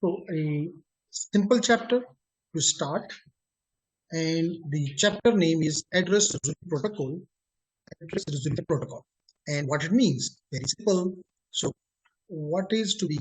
So a simple chapter to start, and the chapter name is Address Resolution Protocol. Address Resolution Protocol, and what it means, very simple. So what is to be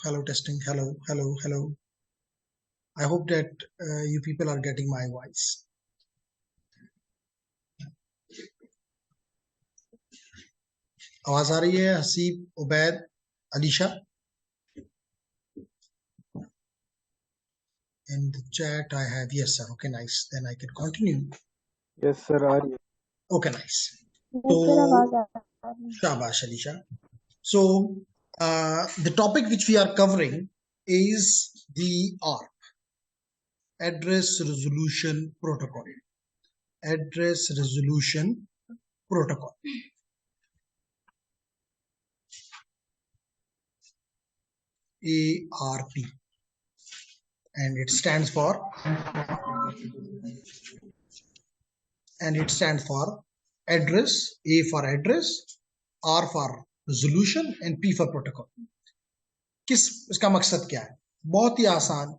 hello testing, hello. I hope that you people are getting my voice. आवाज आ रही है? Haseeb, Ubaid, Alisha? In the chat I have yes sir. Okay, nice, then I can continue. Yes sir, aa rahi hai. Okay, nice. So shabash Alisha. So the topic which we are covering is the ARP, Address Resolution Protocol. Address Resolution Protocol. ARP, and it stands for address. A for address, R for resolution, and P for protocol. इसका मकसद क्या है? बहुत ही आसान।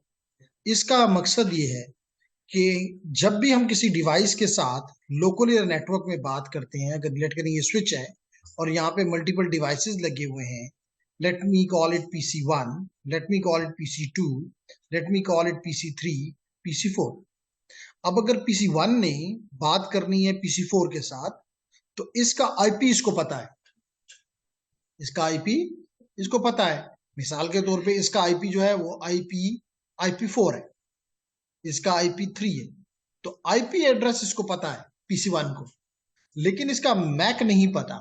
इसका मकसद ये है कि जब भी हम किसी डिवाइस के साथ लोकल एरिया नेटवर्क में बात करते हैं, अगर लेट करें ये स्विच है और यहाँ पे मल्टीपल डिवाइसेस लगे हुए हैं, let me call it PC1, let me call it PC2, let me call it PC3, PC4. अब अगर PC1 ने बात करनी है PC4 के साथ, तो इसका IP इसको पता है, इसका IP इसको पता है। मिसाल के तौर पे इसका IP जो है वो IP4 है, इसका IP3 है, तो IP एड्रेस इसको पता है PC1 को, लेकिन इसका मैक नहीं पता।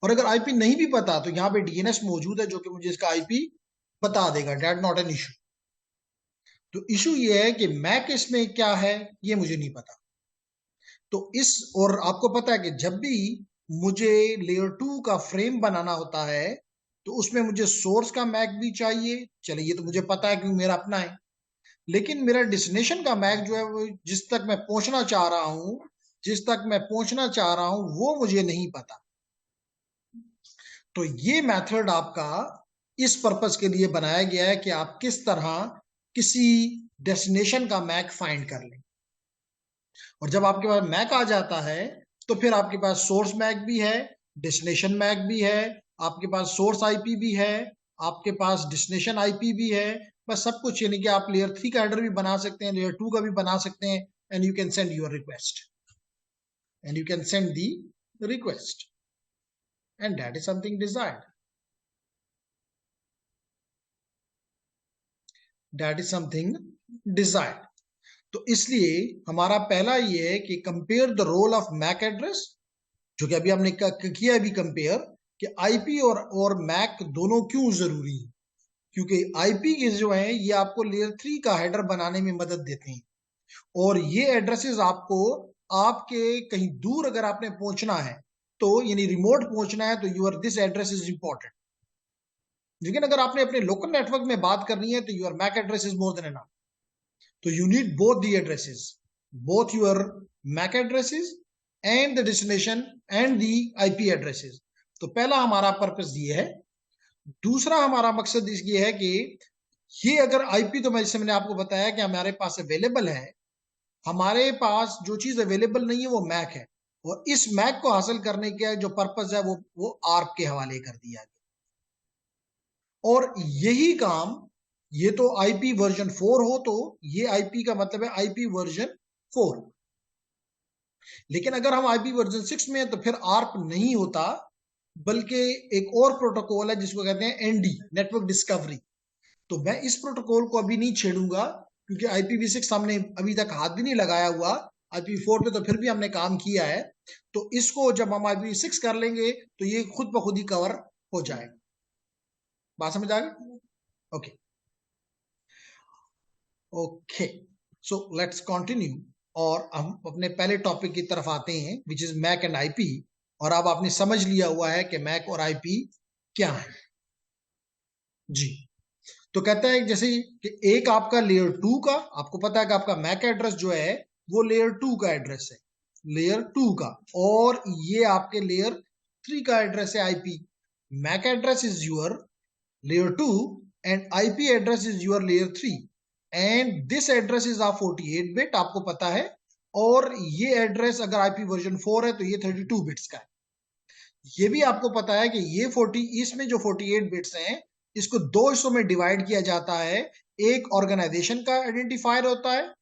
और अगर IP नहीं भी पता तो यहाँ पे DNS मौजूद है जो कि मुझे इसका IP बता देगा, डेट नॉट एन इशू। तो इशू ये है कि मैक इसमें क्या है ये मुझे नहीं पता। तो और आपको पता है कि जब भी मुझे लेयर 2 का फ्रेम बनाना होता है तो उसमें मुझे सोर्स का मैक भी चाहिए। चलिए ये तो मुझे पता है क्योंकि मेरा अपना है, लेकिन मेरा डेस्टिनेशन का मैक जो है वो जिस तक मैं पहुंचना चाह रहा हूं वो मुझे नहीं पता। तो ये मेथड आपका इस पर्पस के लिए बनाया गया है कि आप किस तरह किसी डेस्टिनेशन का मैक फाइंड कर लें। और जब आपके पास मैक आ जाता है तो फिर आपके पास सोर्स मैक भी है, डेस्टिनेशन मैक भी है, आपके पास सोर्स आईपी भी है, आपके पास डेस्टिनेशन आईपी भी है, बस सब कुछ। यानी कि आप लेयर 3 का हेडर भी बना सकते हैं, लेयर 2 का भी बना सकते हैं, and you can send your request, and you can send the request, and that is something desired, that is something desired. तो इसलिए हमारा पहला ये है कि compare the role of MAC address, जो कि अभी हमने किया अभी कंपेयर कि आईपी और मैक दोनों क्यों जरूरी है। क्योंकि आईपी के जो है ये आपको लेयर 3 का हेडर बनाने में मदद देते हैं, और ये एड्रेसेस आपको आपके कहीं दूर अगर आपने पहुंचना है तो यानी रिमोट पहुंचना है तो your this address is important. लेकिन अगर आपने अपने लोकल नेटवर्क में बात करनी है तो your MAC address is more than enough. तो you need both the addresses, both your MAC addresses and the destination and the IP addresses. तो पहला हमारा पर्पस ये है। दूसरा हमारा मकसद ये है कि ये अगर IP तो मैंने आपको बताया कि हमारे पास अवेलेबल है, हमारे पास जो चीज अवेलेबल नहीं है वो मैक है, और इस मैक को हासिल करने का जो पर्पस है वो ARP के हवाले कर दिया गया। और यही काम, ये तो IP वर्जन 4 हो तो ये IP का मतलब है IP वर्जन 4, लेकिन अगर हम IP वर्जन 6 में है तो फिर ARP नहीं होता, बल्कि एक और प्रोटोकॉल है जिसको कहते हैं ND, नेटवर्क डिस्कवरी। तो मैं इस प्रोटोकॉल को अभी नहीं छेड़ूंगा क्योंकि IPv6 हमने अभी तक हाथ भी नहीं लगाया हुआ। IPv4 पे तो फिर भी हमने काम किया है, तो इसको जब हम IPv6 कर लेंगे तो ये खुद ब खुद ही कवर हो जाएगा। बात समझ आ गई? ओके, so let's continue और हम अपने पहले टॉपिक की तरफ आते हैं, which is MAC and IP. और अब आपने समझ लिया हुआ है कि मैक और आईपी क्या है जी। तो कहता है जैसे कि एक आपका लेयर 2 का, आपको पता है कि आपका मैक एड्रेस जो है वो लेयर 2 का एड्रेस है, लेयर 2 का, और ये आपके लेयर 3 का एड्रेस है IP. MAC address is your layer 2 and IP address is your layer 3 and this address is a 48 bit, आपको पता है। और ये एड्रेस अगर IP वर्जन 4 है तो ये 32 बिट्स का है। ये भी आपको पता है कि ये 40, इसमें जो 48 बिट्स हैं इसको दो हिस्सों में डिवाइड किया जाता है। एक ऑर्गेनाइजेशन का आइडेंटिफायर होता है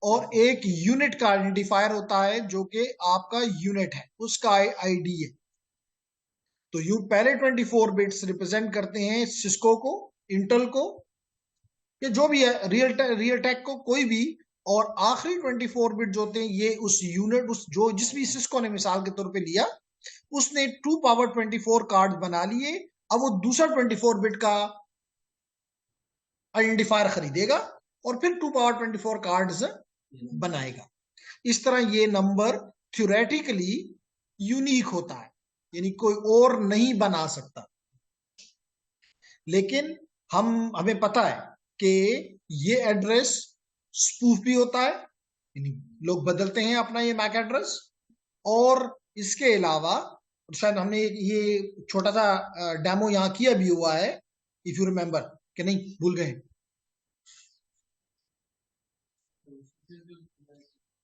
और एक यूनिट का आइडेंटिफायर होता है, जो कि आपका यूनिट है उसका आईडी है। तो यू पहले 24 बिट्स रिप्रेजेंट करते हैं सिस्को को, इंटेल को, या जो भी है, रियल टेक को, कोई भी। और आखिरी 24 बिट जो होते हैं ये उस यूनिट, उस जो जिस भी सिस्को ने मिसाल के तौर पे लिया, उसने 2 पावर 24 कार्ड बना लिए। अब वो दूसरा 24 बिट का आइडेंटिफायर खरीदेगा और फिर 2 पावर 24 कार्ड्स बनाएगा। इस तरह ये नंबर थ्योरेटिकली यूनिक होता है, यानी कोई और नहीं बना सकता। लेकिन हमें पता है कि ये एड्रेस स्पूफ भी होता है, यानी लोग बदलते हैं अपना ये मैक एड्रेस। और इसके अलावा शायद हमने ये छोटा सा डेमो यहाँ किया भी हुआ है, इफ यू रिमेम्बर, कि नहीं भूल गए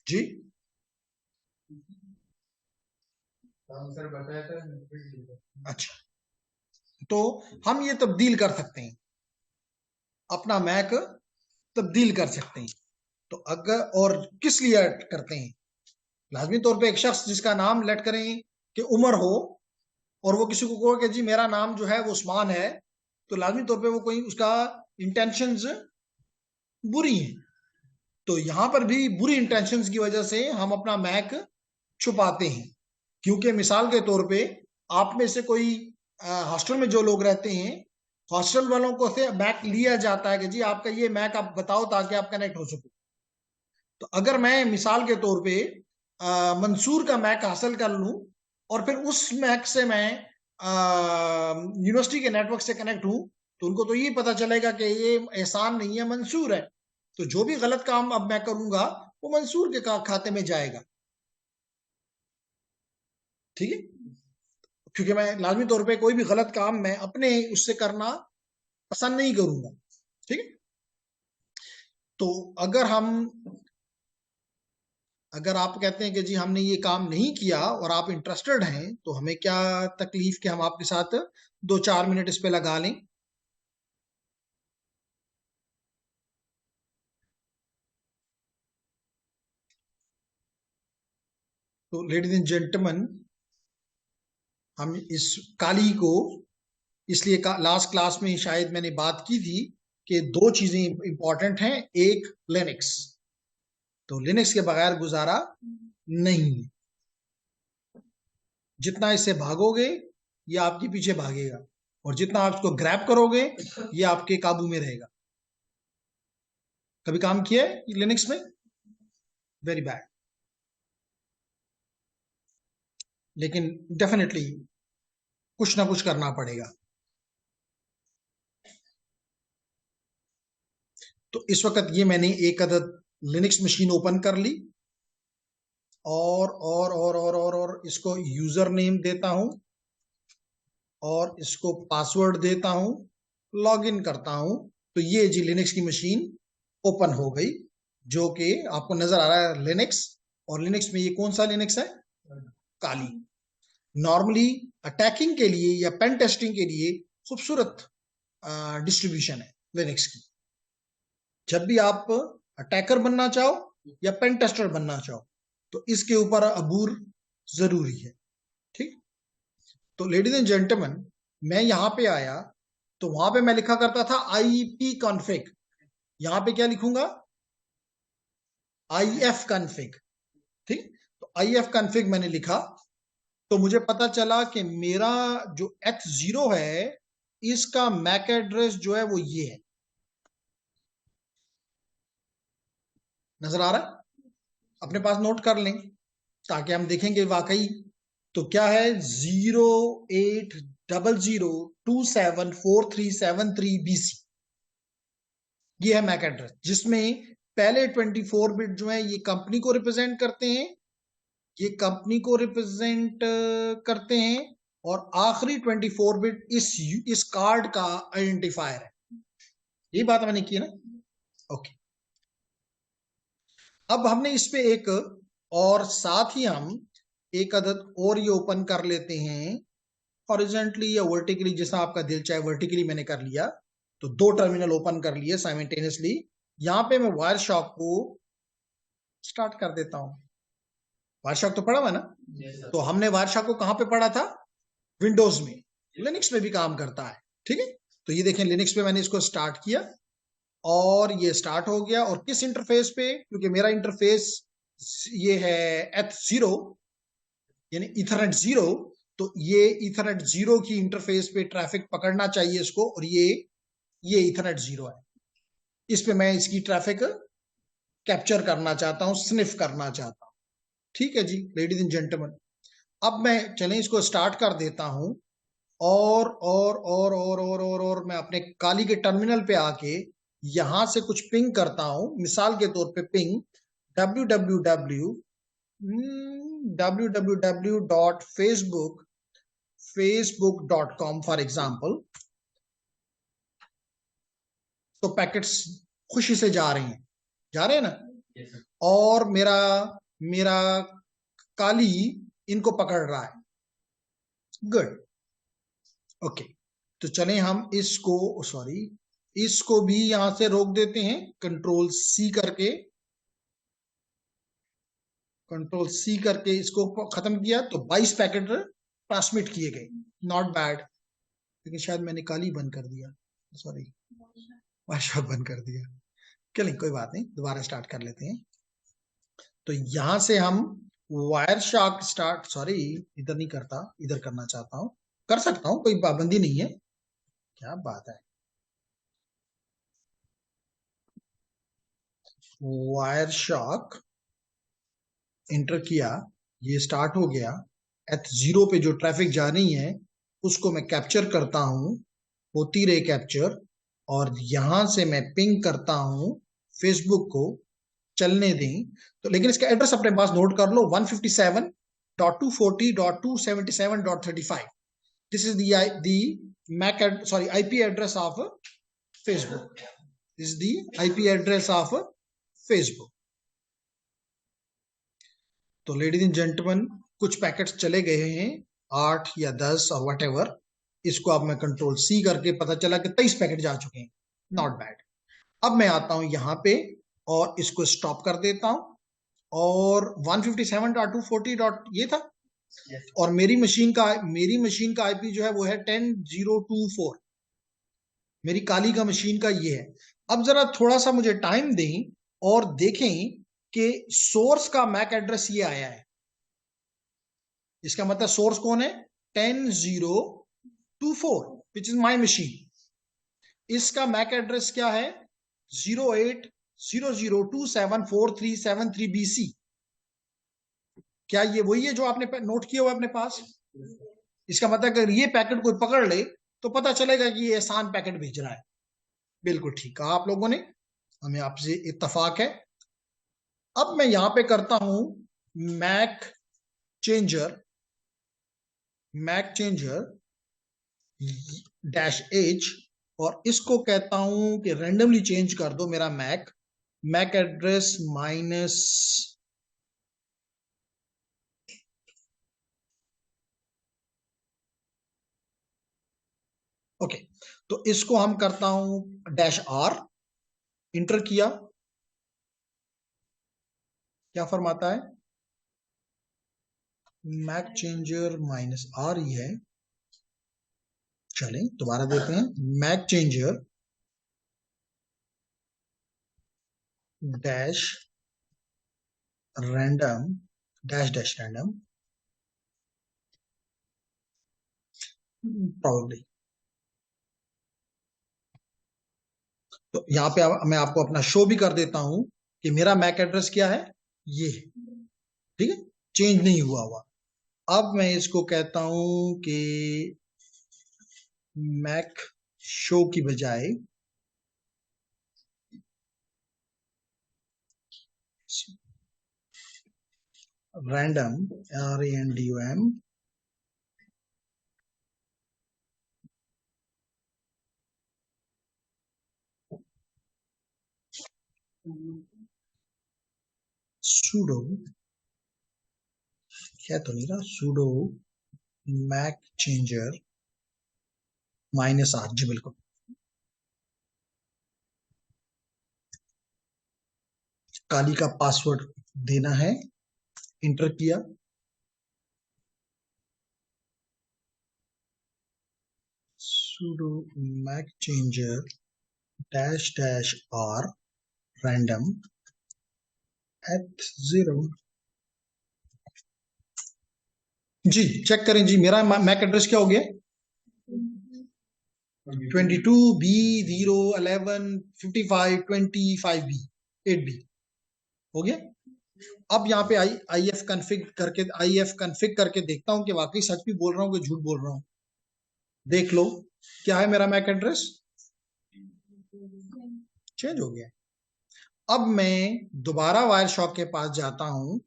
जी? सर बताया था। अच्छा, तो हम ये तब्दील कर सकते हैं, अपना मैक तब्दील कर सकते हैं। तो अगर, और किस लिए करते हैं? लाजमी तौर पे एक शख्स जिसका नाम लेट करें कि उमर हो, और वो किसी को कहो कि जी मेरा नाम जो है वो उस्मान है, तो लाजमी तौर पे वो कोई उसका इंटेंशंस बुरी हैं। तो यहां पर भी बुरी इंटेंशंस की वजह से हम अपना मैक छुपाते हैं। क्योंकि मिसाल के तौर पे आप में से कोई हॉस्टल में जो लोग रहते हैं, हॉस्टल वालों को से मैक लिया जाता है कि जी आपका ये मैक आप बताओ ताकि आप कनेक्ट हो सको। तो अगर मैं मिसाल के तौर पे मंसूर का मैक हासिल कर लूं और फिर उस मैक से मैं यूनिवर्सिटी के नेटवर्क से कनेक्ट हूं, तो उनको तो ये पता चलेगा कि ये एहसान नहीं है, मंसूर है। तो जो भी गलत काम अब मैं करूंगा वो मंसूर के खाते में जाएगा, ठीक है? क्योंकि मैं लाजमी तौर पे कोई भी गलत काम मैं अपने उससे करना पसंद नहीं करूंगा, ठीक है? तो अगर आप कहते हैं कि जी हमने ये काम नहीं किया और आप इंटरेस्टेड हैं, तो हमें क्या तकलीफ कि हम आपके साथ 2-4 मिनट इस पे लगा लें। तो लेडीज एंड जेंटलमैन, हम इस काली को इसलिए लास्ट क्लास में शायद मैंने बात की थी कि दो चीजें इंपॉर्टेंट हैं। एक लिनक्स, तो लिनक्स के बगैर गुजारा नहीं है। जितना इससे भागोगे ये आपके पीछे भागेगा, और जितना आप इसको ग्रैब करोगे ये आपके काबू में रहेगा। कभी काम किया है लिनक्स में? Very bad. लेकिन डेफिनेटली कुछ ना कुछ करना पड़ेगा। तो इस वक्त ये मैंने एक अदद लिनक्स मशीन ओपन कर ली, और इसको यूजर नेम देता हूं और इसको पासवर्ड देता हूं, लॉग इन करता हूं। तो ये जी लिनक्स की मशीन ओपन हो गई, जो कि आपको नजर आ रहा है लिनक्स। और लिनक्स में ये कौन सा लिनक्स है? काली। नॉर्मली अटैकिंग के लिए या पेन टेस्टिंग के लिए खूबसूरत डिस्ट्रीब्यूशन है लिनक्स की। जब भी आप अटैकर बनना चाहो या पेन टेस्टर बनना चाहो तो इसके ऊपर अबूर जरूरी है, ठीक? तो लेडीज एंड जेंटलमैन, मैं यहां पे आया तो वहां पे मैं लिखा करता था आईपी कॉन्फ़िग। यहां पे क्या लिखूंगा? IF कॉन्फ़िग, ठीक? तो IF कॉन्फ़िग मैंने लिखा, तो मुझे पता चला कि मेरा जो H0 है इसका मैक एड्रेस जो है वो ये है। नजर आ रहा है? अपने पास नोट कर लें ताकि हम देखेंगे वाकई। तो क्या है, 0800274373 BC, ये है मैक एड्रेस, जिसमें पहले 24 बिट जो है ये कंपनी को रिप्रेजेंट करते हैं, ये कंपनी को रिप्रेजेंट करते हैं, और आखिरी 24 बिट इस कार्ड का आइडेंटिफायर है। ये बात मैंने की ना, ओके। अब हमने इस पे एक और साथ ही हम एक अदद और ये ओपन कर लेते हैं, हॉरिजॉन्टली या वर्टिकली, जैसा आपका दिल चाहे। वर्टिकली मैंने कर लिया, तो 2 टर्मिनल ओपन कर लिए साइमल्टेनियसली। यहां पे मैं वायर शॉक को स्टार्ट कर देता हूं। वायर शॉक तो पढ़ा हुआ ना? तो हमने वायर शॉक को कहां पे पढ़ा था? विंडोज में। लिनक्स में भी काम करता है, ठीक है। तो ये देखें, लिनक्स पे मैंने इसको स्टार्ट किया और ये स्टार्ट हो गया। और किस इंटरफेस पे? क्योंकि मेरा इंटरफेस ये है H0, यानी इथरनेट 0, तो ये इथरनेट 0 की इंटरफेस पे ट्रैफिक पकड़ना चाहिए इसको, और ये इथरनेट 0 है। इस पे मैं इसकी ट्रैफिक कैप्चर करना चाहता हूं, स्निफ करना चाहता हूं। ठीक है जी, लेडीज एंड जेंटलमैन। अब मैं चलें इसको स्टार्ट कर देता हूं, और मैं अपने काली के टर्मिनल पे आके यहां से कुछ पिंग करता हूं। मिसाल के तौर पे पिंग www.facebook.com फॉर एग्जाम्पल। तो पैकेट्स खुशी से जा रहे हैं ना? और मेरा मेरा काली इनको पकड़ रहा है। Good, okay. तो चलें हम इसको भी यहां से रोक देते हैं, कंट्रोल सी करके इसको खत्म किया। तो 22 पैकेट ट्रांसमिट किए गए, नॉट बैड। लेकिन शायद मैंने काली बंद कर दिया, सॉरी, वर्कशॉप बंद कर दिया। चलिए कोई बात नहीं, दोबारा स्टार्ट कर लेते हैं। तो यहां से हम वायर शॉक स्टार्ट, सॉरी इधर नहीं करता, इधर करना चाहता हूं, कर सकता हूं, कोई पाबंदी नहीं है। क्या बात है, वायर शॉक एंटर किया, ये स्टार्ट हो गया। H0 पे जो ट्रैफिक जा रही है उसको मैं कैप्चर करता हूं, होती रहे कैप्चर। और यहां से मैं पिंग करता हूं फेसबुक को, चलने दें। तो लेकिन इसका एड्रेस अपने पास नोट कर लो, 157.240.277.35। This is the MAC sorry IP address of Facebook. This is the IP address of Facebook. तो लेडीज एंड जेंटलमैन, कुछ पैकेट्स चले गए हैं, 8 या 10 और वट एवर। इसको अब मैं कंट्रोल सी करके पता चला कि 23 पैकेट जा चुके हैं, नॉट बैड। अब मैं आता हूं यहां पे और इसको स्टॉप कर देता हूं। और 157.240 ये था। और मेरी मशीन का आईपी जो है वो है 10024। मेरी काली का मशीन का ये है। अब जरा थोड़ा सा मुझे टाइम दें और देखें कि सोर्स का मैक एड्रेस ये आया है। इसका मतलब सोर्स कौन है? 10024, विच इज माई मशीन। इसका मैक एड्रेस क्या है? 0800274373BC। क्या ये वही है जो आपने नोट किया हुआ अपने पास? इसका मतलब अगर ये पैकेट कोई पकड़ ले तो पता चलेगा कि ये एहसान पैकेट भेज रहा है। बिल्कुल ठीक कहा आप लोगों ने, हमें आपसे इत्तेफाक है। अब मैं यहां पे करता हूं मैक चेंजर -H, और इसको कहता हूं कि रैंडमली चेंज कर दो मेरा मैक एड्रेस माइनस ओके। तो इसको हम करता हूं -R, इंटर किया, क्या फरमाता है? मैक चेंजर -R ही है। चलें दोबारा देते हैं, MAC changer -random -random probably. तो यहाँ पे मैं आपको अपना शो भी कर देता हूं कि मेरा मैक एड्रेस क्या है, ये, ठीक है, चेंज नहीं हुआ हुआ। अब मैं इसको कहता हूं कि मैक शो की बजाय रैंडम, RANDOM sudo, क्या तो नहीं रहा, sudo मैक चेंजर -R, जी बिल्कुल। काली का पासवर्ड देना है, इंटर किया, sudo MAC changer -R random @0। जी चेक करें जी, मेरा मैक एड्रेस क्या हो गया, 22B01155B 8B हो गया। अब यहाँ पे IF कन्फिग करके देखता हूँ कि वाकई सच भी बोल रहा हूँ कि झूठ बोल रहा हूँ। देख लो क्या है मेरा मैक एड्रेस, चेंज हो गया। अब मैं दोबारा वायरशॉक के पास जाता हूं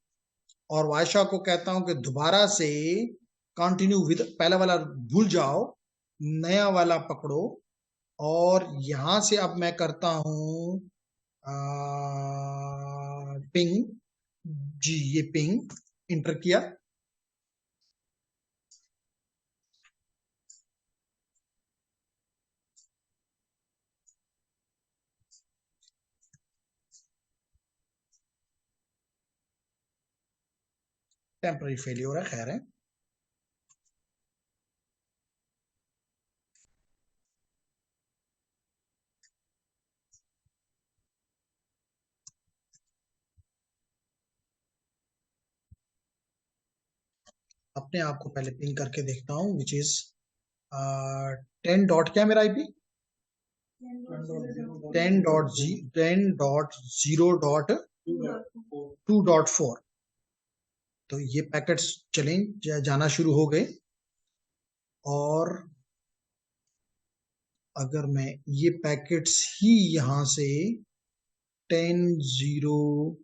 और वायरशॉक को कहता हूं कि दोबारा से कंटिन्यू विद, पहला वाला भूल जाओ, नया वाला पकड़ो, और यहां से अब मैं करता हूं पिंग, जी ये पिंग, इंटर किया, टेम्पररी फेलियर है, खैर है। अपने आप को पहले पिंग करके देखता हूं, विच इज 10 डॉट, क्या मेरा IP 10.0.2.4। तो ये पैकेट्स चलें जाना शुरू हो गए, और अगर मैं ये पैकेट्स ही यहां से 10.0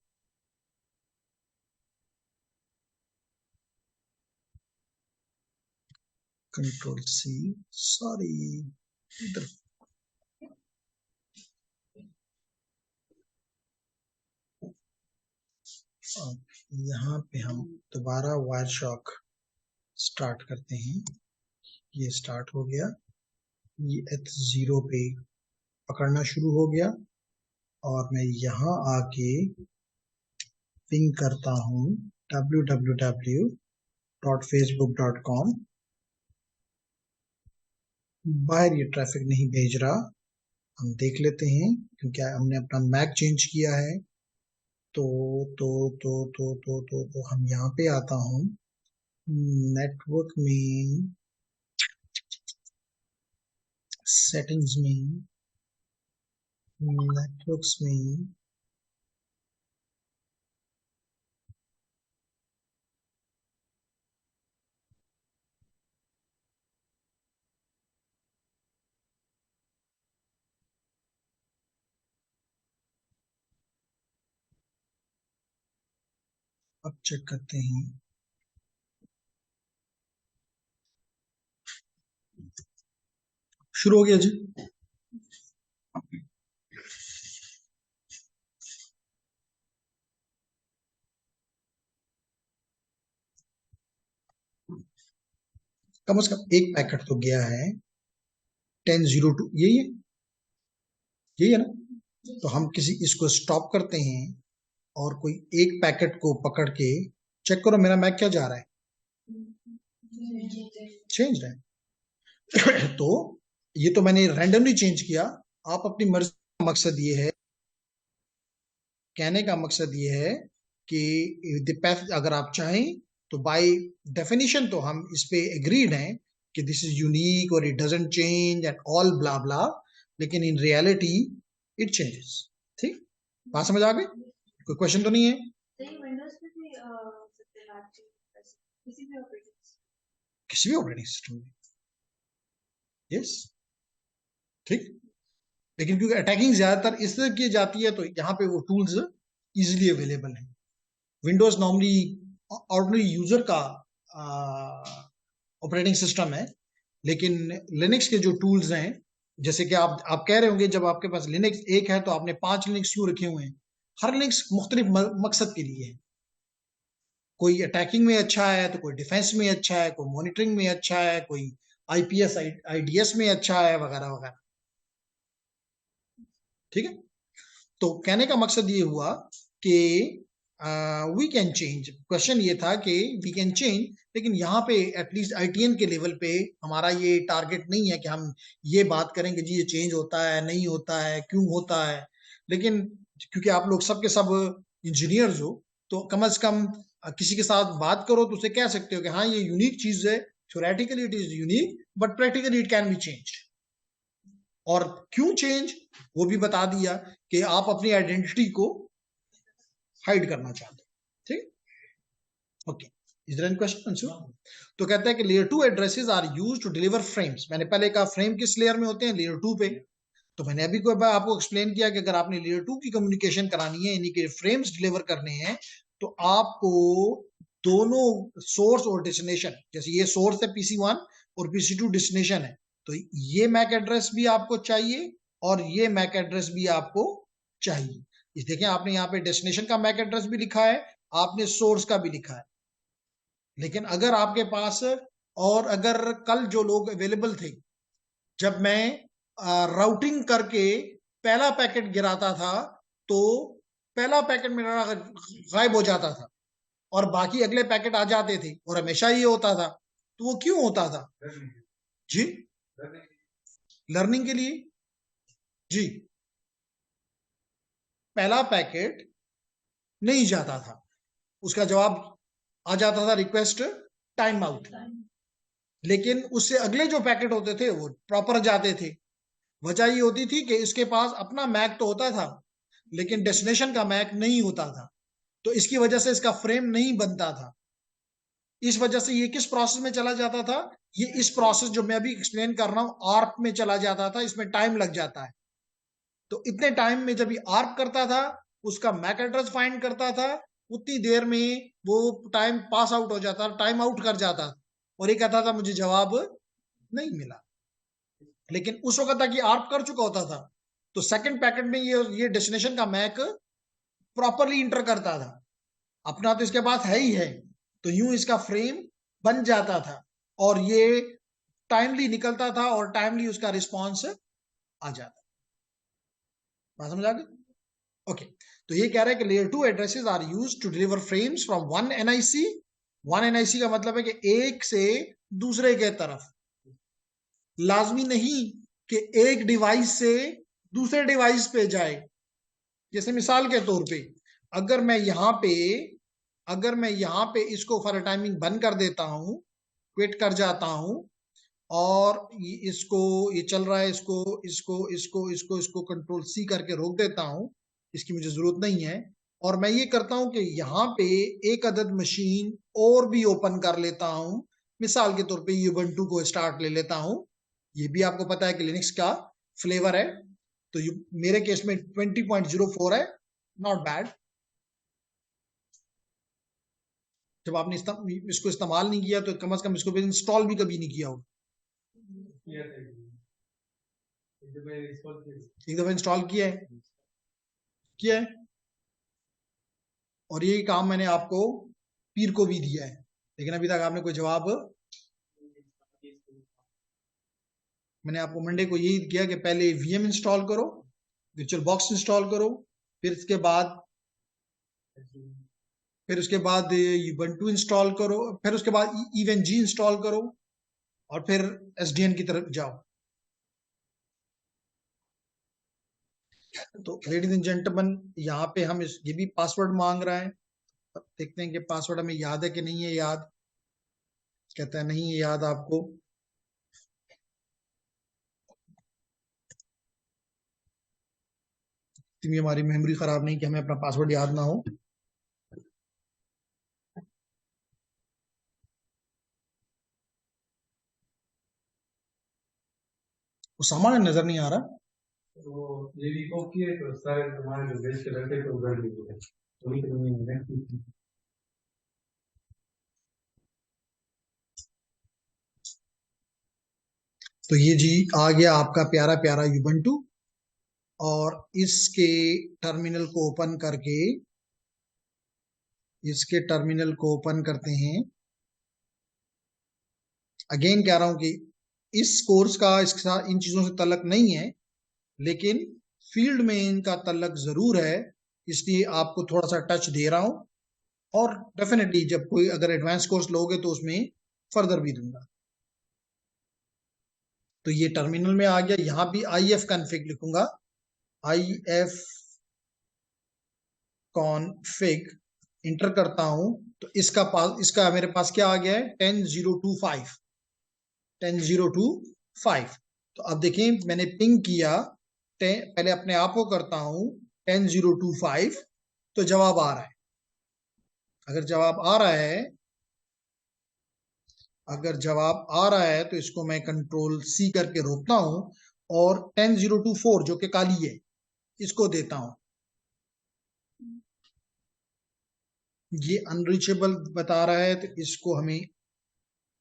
Ctrl+C, सॉरी इधर, यहाँ पे हम दोबारा वायरशॉक स्टार्ट करते हैं। ये स्टार्ट हो गया, ये H0 पे पकड़ना शुरू हो गया, और मैं यहाँ आके पिंग करता हूँ www.facebook.com। बाहर ये ट्रैफिक नहीं भेज रहा, हम देख लेते हैं, क्योंकि हमने अपना मैक चेंज किया है। तो हम यहाँ पे आता हूँ नेटवर्क में, सेटिंग्स में, नेटवर्क्स में, अब चेक करते हैं। शुरू हो गया जी। कम से कम एक पैकेट तो गया है 10.02, यही है ना। तो हम किसी इसको स्टॉप करते हैं और कोई एक पैकेट को पकड़ के चेक करो मेरा मैक क्या जा रहा है, चेंज रहा है। तो ये तो मैंने रैंडमली चेंज किया, आप अपनी मर्जी का मकसद ये है, कहने का मकसद ये है कि अगर आप चाहें तो बाय डेफिनेशन तो हम इस पे एग्रीड हैं कि दिस इज यूनिक और it doesn't change and all blah blah, लेकिन इन रियलिटी इट चेंजेस। ठीक, बात समझ आ गई, कोई क्वेश्चन तो नहीं है। किसी भी ऑपरेटिंग सिस्टम में, यस, ठीक। लेकिन क्योंकि अटैकिंग ज्यादातर इस तरह की जाती है तो यहाँ पे वो टूल्स इजीली अवेलेबल हैं। विंडोज नॉर्मली ऑर्डिनरी यूजर का ऑपरेटिंग सिस्टम है, लेकिन लिनक्स के जो टूल्स हैं, जैसे कि आप कह रहे होंगे जब आपके पास लिनक्स एक है तो आपने 5 लिनक्स क्यों रखे हुए हैं? हर लिनक्स मुख्तलिफ मकसद के लिए है। कोई अटैकिंग में अच्छा है तो कोई डिफेंस में अच्छा है, कोई मॉनिटरिंग में अच्छा है, कोई आईपीएस आईडीएस में अच्छा है, वगैरह वगैरह, ठीक है। तो कहने का मकसद ये हुआ कि वी कैन चेंज, क्वेश्चन ये था कि वी कैन चेंज, लेकिन यहाँ पे एटलीस्ट आईटीएन के लेवल पे हमारा ये टारगेट नहीं है कि हम ये बात करें कि जी ये चेंज होता है, नहीं होता है, क्यों होता है। लेकिन क्योंकि आप लोग सब के सब इंजीनियर्स हो, तो कम से कम किसी के साथ बात करो तो उसे कह सकते हो कि हाँ ये यूनिक चीज है, theoretically it is unique but practically it can be change. और क्यों चेंज वो भी बता दिया कि आप अपनी आइडेंटिटी को हाइड करना चाहते हैं, ठीक। Okay, is there any question answer? तो कहता है कि layer 2 addresses are used to deliver frames. मैंने पहले कहा फ्रेम किस लेयर में होते हैं? लेयर 2 पे। तो मैंने अभी कोई बार आपको एक्सप्लेन किया कि अगर आपने लेयर 2 की कम्युनिकेशन करानी है, यानी कि फ्रेम्स डिलीवर करने हैं, तो आपको दोनों सोर्स और डेस्टिनेशन, जैसे ये सोर्स है PC1 और PC2 डेस्टिनेशन है, तो ये मैक एड्रेस भी आपको चाहिए और ये मैक एड्रेस भी आपको चाहिए। इस देखें आपने यहाँ पे डेस्टिनेशन का मैक एड्रेस भी लिखा है, आपने सोर्स का भी लिखा है। लेकिन अगर आपके पास, और अगर कल जो लोग अवेलेबल थे, जब मैं राउटिंग करके पहला पैकेट गिराता था तो पहला पैकेट मेरा गायब हो जाता था और बाकी अगले पैकेट आ जाते थे, और हमेशा ये होता था। तो वो क्यों होता था जी? लर्निंग के लिए जी। पहला पैकेट नहीं जाता था, उसका जवाब आ जाता था रिक्वेस्ट टाइम आउट, लेकिन उससे अगले जो पैकेट होते थे वो प्रॉपर जाते थे। वजह ये होती थी कि इसके पास अपना मैक तो होता था लेकिन डेस्टिनेशन का मैक नहीं होता था, तो इसकी वजह से इसका फ्रेम नहीं बनता था। इस वजह से ये किस प्रोसेस में चला जाता था? ये इस प्रोसेस जो मैं अभी एक्सप्लेन कर रहा हूं आर्प में चला जाता था, इसमें टाइम लग जाता है। तो इतने टाइम में जब ये आर्प करता था, उसका मैक एड्रेस फाइंड करता था, उतनी देर में वो टाइम पास आउट हो जाता, टाइम आउट कर जाता और ये कहता था मुझे जवाब नहीं मिला। लेकिन उस वक्त तक ये आर्प कर चुका होता था, तो सेकंड पैकेट में ये डेस्टिनेशन का मैक प्रॉपरली इंटर करता था। अपना तो इसके पास है ही है, तो यूं इसका फ्रेम बन जाता था और ये टाइमली निकलता था और टाइमली उसका रिस्पॉन्स आ जाता। बात समझ आ गई? ओके, तो ये कह रहा है कि layer 2 addresses are used to deliver frames from one NIC. One NIC का मतलब है कि एक से दूसरे के तरफ। लाजमी नहीं कि एक डिवाइस से दूसरे डिवाइस पे जाए। जैसे मिसाल के तौर पे अगर मैं यहाँ पे इसको फॉर टाइमिंग बंद कर देता हूं, क्विट कर जाता हूं, और इसको, ये चल रहा है, इसको इसको इसको इसको इसको कंट्रोल C करके रोक देता हूं, इसकी मुझे जरूरत नहीं है, और मैं ये करता हूं कि यहाँ पे एक अदद मशीन और भी ओपन कर लेता हूं, मिसाल के तौर पे Ubuntu को स्टार्ट ले लेता हूं। ये भी आपको पता है कि लिनक्स का फ्लेवर है, तो मेरे केस में 20.04 है, नॉट बैड। जब आपने इसको इस्तेमाल नहीं किया तो कम से कम इसको इंस्टॉल भी कभी नहीं किया हो। एक दफा इंस्टॉल किया है, और ये काम मैंने आपको पीर को भी दिया है, लेकिन अभी तक आपने कोई जवाब। मैंने आपको मंडे को यही किया कि पहले VM इंस्टॉल करो, वर्चुअल बॉक्स इंस्टॉल करो, फिर उसके बाद Ubuntu इंस्टॉल करो, फिर उसके बाद EVE-NG इंस्टॉल करो, और फिर SDN की तरफ जाओ। तो लेडीज एंड जेंटलमैन, यहाँ पे हम ये भी पासवर्ड मांग रहा है, देखते हैं कि पासवर्ड हमें याद है कि नहीं है याद। कहता है नहीं है याद आपको। इतनी हमारी मेमोरी खराब नहीं कि हमें अपना पासवर्ड याद ना हो। वो सामान्य नजर नहीं आ रहा। तो ये रिपोर्ट किए तो सारे तुम्हारे जो देश के लड़के तो उधर भी हुए, वही तो नहीं है। तो ये जी आ गया आपका प्यारा प्यारा युबंटू, और इसके टर्मिनल को ओपन करके, इसके टर्मिनल को ओपन करते हैं। अगेन कह रहा हूं कि इस कोर्स का इसके साथ इन चीजों से तल्लक नहीं है, लेकिन फील्ड में इनका तल्लक जरूर है, इसलिए आपको थोड़ा सा टच दे रहा हूं। और डेफिनेटली जब कोई अगर एडवांस कोर्स लोगे तो उसमें फर्दर भी दूंगा। तो ये टर्मिनल में आ गया, यहां भी IF कॉन्फ़िग लिखूंगा, IF कॉन्फ़िग इंटर करता हूं, तो इसका मेरे पास क्या आ गया है, 10025 10025। तो अब देखें मैंने पिंग किया, पहले अपने आप को करता हूं 10025, तो जवाब आ रहा है। अगर जवाब आ रहा है तो इसको मैं कंट्रोल C करके रोकता हूं, और 10024 जो कि काली है इसको देता हूं। ये अनरीचेबल बता रहा है, तो इसको हमें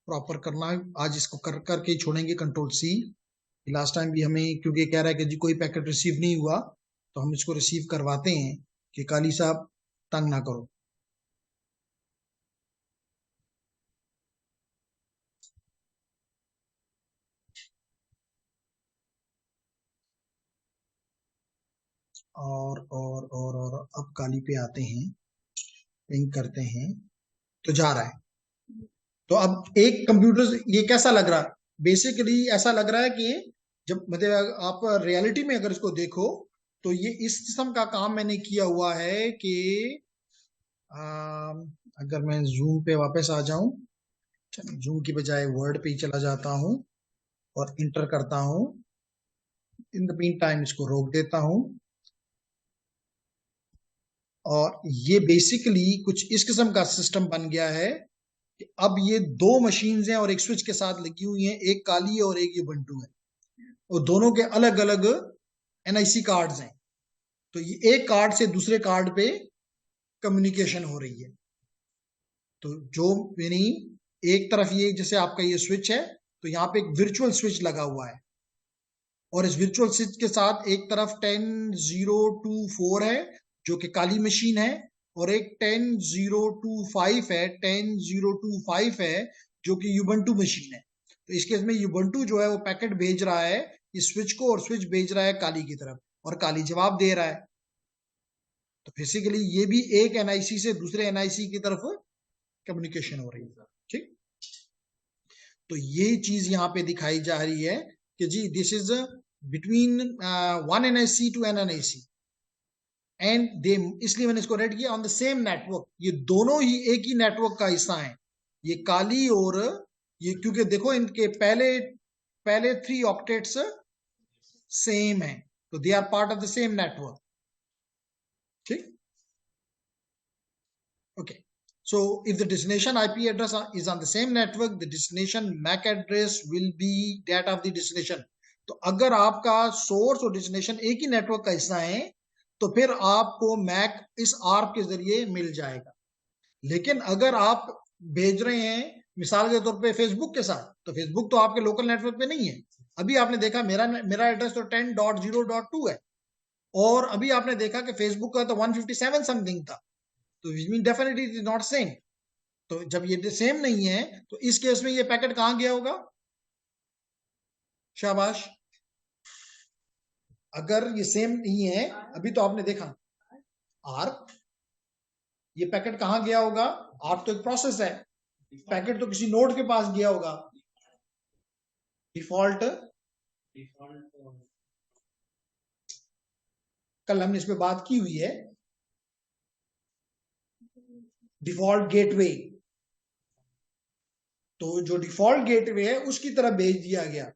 प्रॉपर करना है। आज इसको करके छोड़ेंगे कंट्रोल C। लास्ट टाइम भी हमें क्योंकि कह रहा है कि जी कोई पैकेट रिसीव नहीं हुआ, तो हम इसको रिसीव करवाते हैं कि काली साहब तंग ना करो। और अब काली पे आते हैं, पिंग करते हैं, तो जा रहा है। तो अब एक कंप्यूटर ये कैसा लग रहा है, बेसिकली ऐसा लग रहा है कि जब मतलब आप रियलिटी में अगर इसको देखो तो ये इस किस्म का काम मैंने किया हुआ है कि अगर मैं जूम पे वापस आ जाऊं, जूम की बजाय वर्ड पे ही चला जाता हूं और इंटर करता हूं। इन द मीन टाइम इसको रोक देता हूं, और ये बेसिकली कुछ इस किस्म का सिस्टम बन गया है कि अब ये दो मशीन्स हैं और एक स्विच के साथ लगी हुई हैं, एक काली है और एक युबंटू है, और दोनों के अलग अलग NIC कार्ड्स हैं। तो ये एक कार्ड से दूसरे कार्ड पे कम्युनिकेशन हो रही है। तो जो यानी एक तरफ ये जैसे आपका ये स्विच है, तो यहाँ पे एक वर्चुअल स्विच लगा हुआ है, और इस वर्चुअल स्विच के साथ एक तरफ 10024 है जो कि काली मशीन है, और एक 10025 है 10025 है जो कि युबंटू मशीन है। तो इस केस में युबंटू जो है वो पैकेट भेज रहा है इस स्विच को, और स्विच भेज रहा है काली की तरफ, और काली जवाब दे रहा है। तो बेसिकली ये भी एक NIC से दूसरे NIC की तरफ कम्युनिकेशन हो रही है। ठीक, तो ये चीज यहाँ पे दिखाई जा रही है कि जी this is between one NIC to an NIC, and they, इसलिए मैंने इसको रेड किया ऑन द सेम नेटवर्क। ये दोनों ही एक ही नेटवर्क का हिस्सा है, ये काली और ये, क्योंकि देखो इनके पहले 3 ऑक्टेट्स सेम है, तो they are part of the same network. ठीक, okay, so if the destination IP address is on the same network, the destination MAC address will be that of the destination। तो अगर आपका source और destination एक ही network का हिस्सा है तो फिर आपको मैक इस ARP के जरिए मिल जाएगा। लेकिन अगर आप भेज रहे हैं मिसाल के तौर पे फेसबुक के साथ, तो फेसबुक तो आपके लोकल नेटवर्क पे नहीं है। अभी आपने देखा मेरा एड्रेस तो 10.0.2 है, और अभी आपने देखा कि फेसबुक का तो 157 समथिंग था, तो definitely it is not same. तो जब ये सेम नहीं है तो इस केस में ये पैकेट कहां गया होगा, शाबाश। अगर ये सेम नहीं है, अभी तो आपने देखा ARP, ये पैकेट कहां गया होगा, ARP तो एक प्रोसेस है, पैकेट तो किसी नोड के पास गया होगा। डिफॉल्ट कल हमने इस पे बात की हुई है, डिफॉल्ट गेटवे। तो जो डिफॉल्ट गेटवे है उसकी तरफ भेज दिया गया,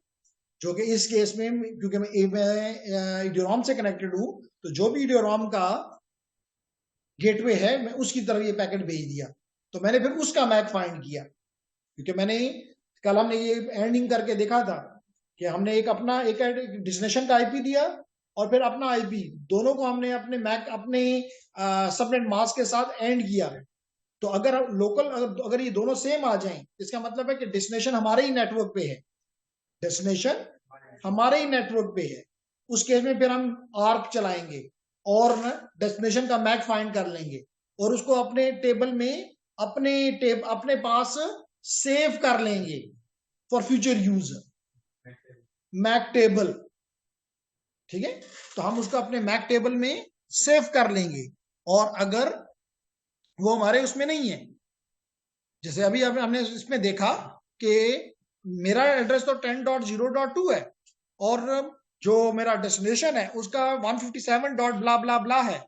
जो कि इस केस में क्योंकि मैं इडियोरॉम से कनेक्टेड हूं, तो जो भी इडियोरॉम का गेटवे है मैं उसकी तरफ ये पैकेट भेज दिया। तो मैंने फिर उसका मैक फाइंड किया, क्योंकि मैंने कल हमने ये एंडिंग करके देखा था कि हमने एक अपना एक डेस्टिनेशन का आईपी दिया और फिर अपना आईपी, दोनों को हमने अपने मैक अपने सबनेट मास्क के साथ एंड किया। तो अगर लोकल अगर ये दोनों सेम आ जाएं, इसका मतलब है कि डेस्टिनेशन हमारे ही नेटवर्क पे है, डेस्टिनेशन हमारे ही नेटवर्क पे है। उस केस में फिर हम आर्क चलाएंगे और डेस्टिनेशन का मैक फाइंड कर लेंगे और उसको अपने टेबल में अपने पास सेव कर लेंगे for future use, MAC table. ठीक है, तो हम उसको अपने मैक टेबल में सेव कर लेंगे। और अगर वो हमारे उसमें नहीं है, जैसे अभी हमने इसमें देखा कि मेरा एड्रेस तो 10.0.2 है और जो मेरा डेस्टिनेशन है उसका 157 डॉट ब्ला ब्ला ब्ला है,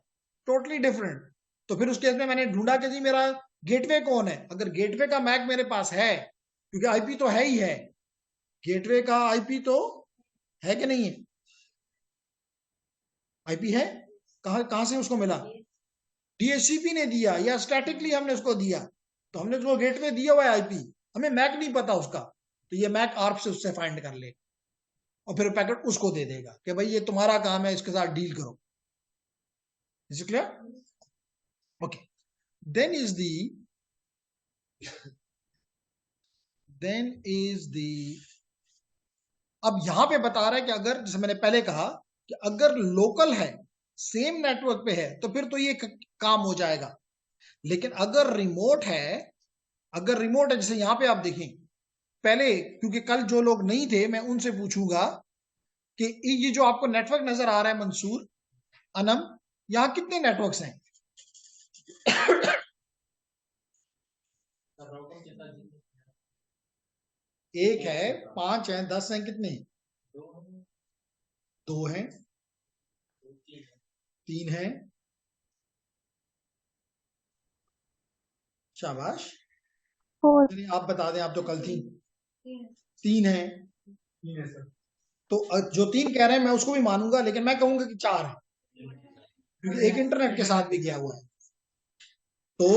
टोटली डिफरेंट। तो फिर उस केस में मैंने ढूंढा कि जी मेरा गेटवे कौन है। अगर गेटवे का मैक मेरे पास है, क्योंकि आईपी तो है ही है, गेटवे का आईपी तो है कि नहीं है, आईपी है, कहां से उसको मिला, डीएचसीपी ने दिया या स्टैटिकली हमने उसको दिया। तो हमने उसको गेटवे दिया हुआ है आईपी, हमें मैक नहीं पता उसका, तो ये मैक आर्प से उससे फाइंड कर ले और फिर पैकेट उसको दे देगा कि भाई ये तुम्हारा काम है, इसके साथ डील करो। Is clear? Okay, then is the अब यहां पे बता रहा है कि अगर, जैसे मैंने पहले कहा कि अगर लोकल है, सेम नेटवर्क पे है, तो फिर तो ये काम हो जाएगा। लेकिन अगर रिमोट है, जैसे यहां पे आप देखें, पहले क्योंकि कल जो लोग नहीं थे मैं उनसे पूछूंगा कि ये जो आपको नेटवर्क नजर आ रहा है मंसूर, अनम, यहां कितने नेटवर्क्स हैं? एक है, 5 हैं, 10 हैं, कितने? 2 हैं, 3 हैं, शाबाश। चलिए आप बता दें, आप तो कल थी। 3 हैं, तो जो 3 कह रहे हैं मैं उसको भी मानूंगा, लेकिन मैं कहूंगा कि 4 है, क्योंकि एक इंटरनेट के साथ भी गया हुआ है। तो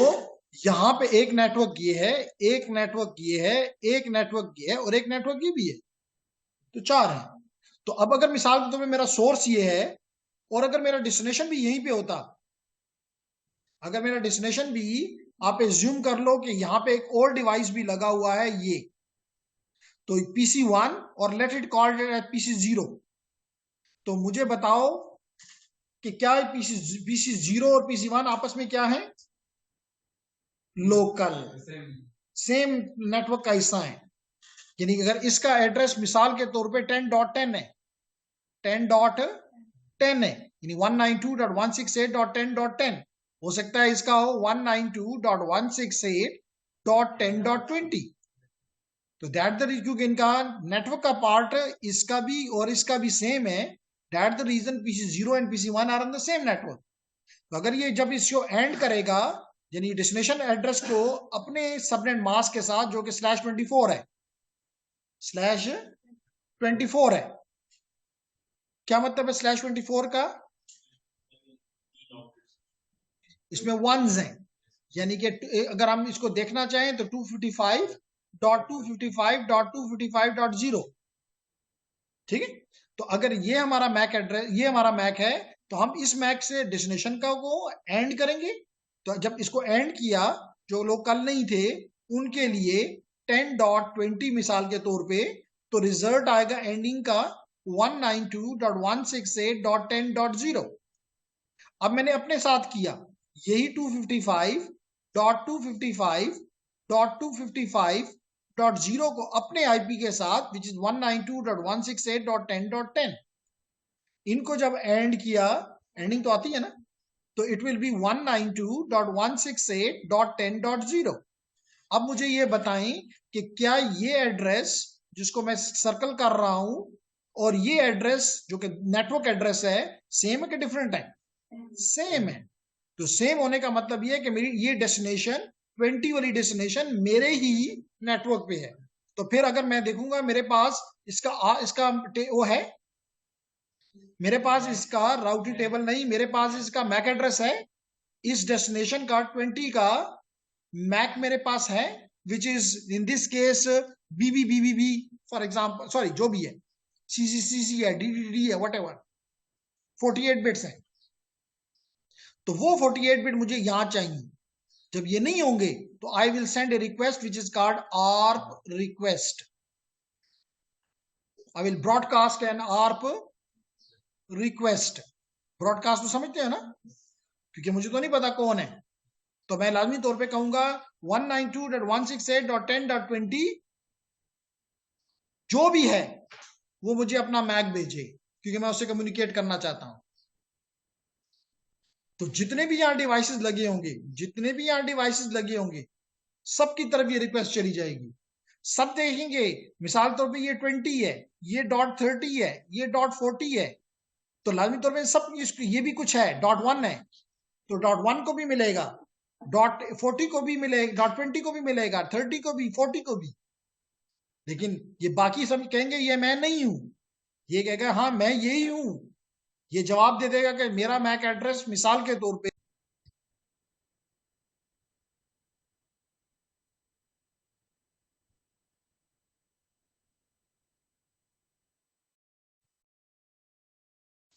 यहां पे एक नेटवर्क ये है, एक नेटवर्क ये है, एक नेटवर्क ये है और एक नेटवर्क ये भी है, तो 4 है। तो अब अगर मिसाल के तौर पे मेरा सोर्स ये है और अगर मेरा डेस्टिनेशन भी यहीं पे होता, अगर मेरा डेस्टिनेशन भी, आप एज्यूम कर लो कि यहाँ पे एक और डिवाइस भी लगा हुआ है ये, तो PC1 और लेट इट कॉल्ड PC0, तो मुझे बताओ कि क्या PC0 और PC1 आपस में क्या है? लोकल, सेम नेटवर्क का हिस्सा है। यानी अगर इसका एड्रेस मिसाल के तौर पे 10.10 है, 10.10 है, यानी 192.168.10.10, हो सकता है इसका हो 192.168.10.20। तो दैट द रीजन, क्योंकि इनका नेटवर्क का पार्ट इसका भी और इसका भी सेम है, that the reason PC0 and PC1 are on the same network. तो अगर ये जब इसको एंड करेगा, यानी डेस्टिनेशन एड्रेस को अपने सबनेट मास्क के साथ, जो कि /24 है, /24 है, क्या मतलब है /24 का? इसमें वंस हैं, यानी कि अगर हम इसको देखना चाहें तो 255.255.255.0, ठीक है। तो अगर ये हमारा मैक एड्रेस, ये हमारा मैक है, तो हम इस मैक से डेस्टिनेशन का को एंड करेंगे। तो जब इसको एंड किया, जो लोग कल नहीं थे उनके लिए 10.20 मिसाल के तौर पे, तो रिजल्ट आएगा एंडिंग का 192.168.10.0। अब मैंने अपने साथ किया यही 255.255.255.0 को अपने आईपी के साथ, विच इज 192.168.10.10, इनको जब एंड किया, एंडिंग तो आती है ना, तो इट विल बी 192.168.10.0। अब मुझे ये बताएं कि क्या ये एड्रेस जिसको मैं सर्कल कर रहा हूं और ये एड्रेस जो कि नेटवर्क एड्रेस है, सेम है कि डिफरेंट है? सेम है। तो सेम होने का मतलब ये है कि मेरी ये डेस्टिनेशन 20 वाली डेस्टिनेशन मेरे ही नेटवर्क पे है। तो फिर अगर मैं देखूंगा मेरे पास इसका वो है, मेरे पास इसका राउटिंग टेबल नहीं, मेरे पास इसका मैक एड्रेस है, इस डेस्टिनेशन का 20 का मैक मेरे पास है, which is in this case BBBBB for example, sorry जो भी है, CCCC है, DDD है, whatever, 48 बिट्स है। तो वो 48 बिट मुझे यहां चाहिए। जब ये नहीं होंगे तो I will send a request which is called ARP request. I will broadcast an ARP request. Broadcast तो समझते हैं ना, क्योंकि मुझे तो नहीं पता कौन है, तो मैं लाजमी तौर पे कहूंगा 192.168.10.20 जो भी है वो मुझे अपना मैक भेजे, क्योंकि मैं उससे कम्युनिकेट करना चाहता हूं। तो जितने भी यहां डिवाइसेस लगे होंगे, जितने भी यहां डिवाइसेस लगे होंगे, सबकी तरफ ये रिक्वेस्ट चली जाएगी। सब देखेंगे, मिसाल तौर पे ये 20 है, ये .30 है, ये .40 है, तो लाजमी तौर पे सब ये भी कुछ है, .1 है, तो .1 को भी मिलेगा, .40 को भी मिलेगा, .20 को भी मिलेगा, 30 को भी, 40 को भी। लेकिन ये बाकी सब कहेंगे ये मैं नहीं हूं, ये कहेगा हाँ मैं यही हूं। ये जवाब दे देगा कि मेरा मैक एड्रेस मिसाल के तौर पे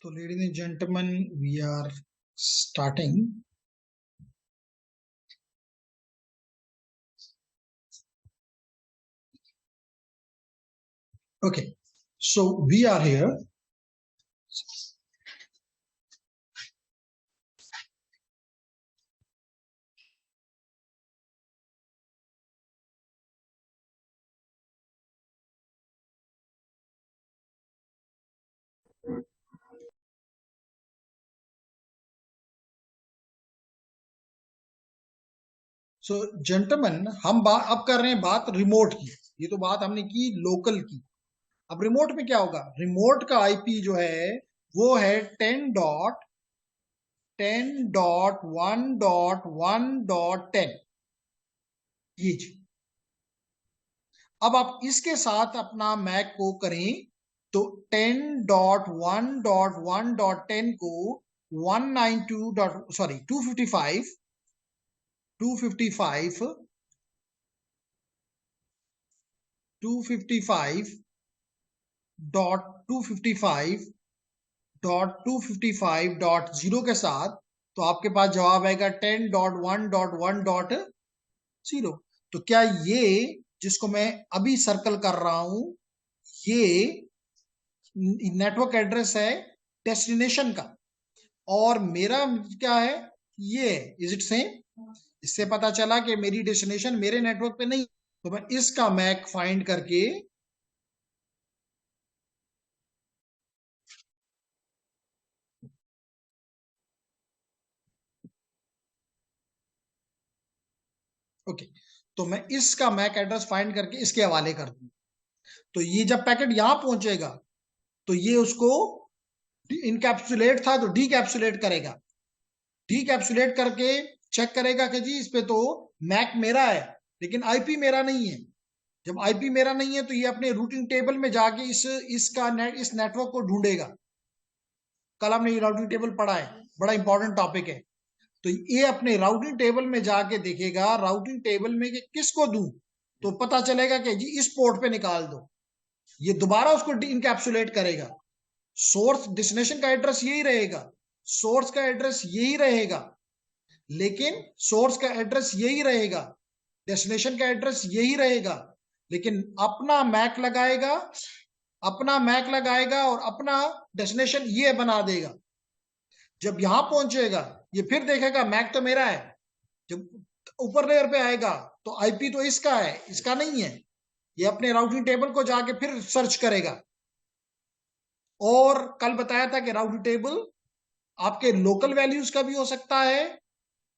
तो ladies and gentlemen, we are starting. Okay, so we are here. So gentleman, हम अब कर रहे हैं बात रिमोट की। ये तो बात हमने की लोकल की। अब रिमोट में क्या होगा? रिमोट का आईपी जो है वो है 10.10.1.1.10। ये जी। अब आप इसके साथ अपना मैक को करें तो 10.1.1.10 को 255.255.255.255.0 के साथ, तो आपके पास जवाब आएगा 10.1.1.0। तो क्या ये जिसको मैं अभी सर्कल कर रहा हूं, ये नेटवर्क एड्रेस है डेस्टिनेशन का, और मेरा क्या है ये, इज इट सेम? इससे पता चला कि मेरी डेस्टिनेशन मेरे नेटवर्क पे नहीं, तो मैं इसका मैक फाइंड करके ओके, तो मैं इसका मैक एड्रेस फाइंड करके इसके हवाले कर दूं। तो ये जब पैकेट यहां पहुंचेगा तो ये उसको इनकैप्सुलेट था तो डीकैप्सुलेट करेगा। डीकैप्सुलेट करके चेक करेगा कि जी इस पे तो मैक मेरा है लेकिन आईपी मेरा नहीं है। जब आईपी मेरा नहीं है तो ये अपने रूटिंग टेबल में जाके इस नेटवर्क को ढूंढेगा। कल हमने ये राउटिंग टेबल पढ़ा है, बड़ा इंपॉर्टेंट टॉपिक है। तो ये अपने राउटिंग टेबल में जाके देखेगा, राउटिंग टेबल में कि किसको दूं, तो पता चलेगा कि जी इस पोर्ट पे निकाल दो। ये दोबारा उसको इनकैप्सुलेट करेगा। सोर्स डेस्टिनेशन का एड्रेस यही रहेगा, सोर्स का एड्रेस यही रहेगा, लेकिन सोर्स का एड्रेस यही रहेगा, डेस्टिनेशन का एड्रेस यही रहेगा, लेकिन अपना मैक लगाएगा, अपना मैक लगाएगा और अपना डेस्टिनेशन ये बना देगा। जब यहां पहुंचेगा ये फिर देखेगा मैक तो मेरा है। जब ऊपर लेयर पे आएगा तो आईपी तो इसका है, इसका नहीं है। ये अपने राउटिंग टेबल को जाके फिर सर्च करेगा। और कल बताया था कि राउटिंग टेबल आपके लोकल वैल्यूज का भी हो सकता है,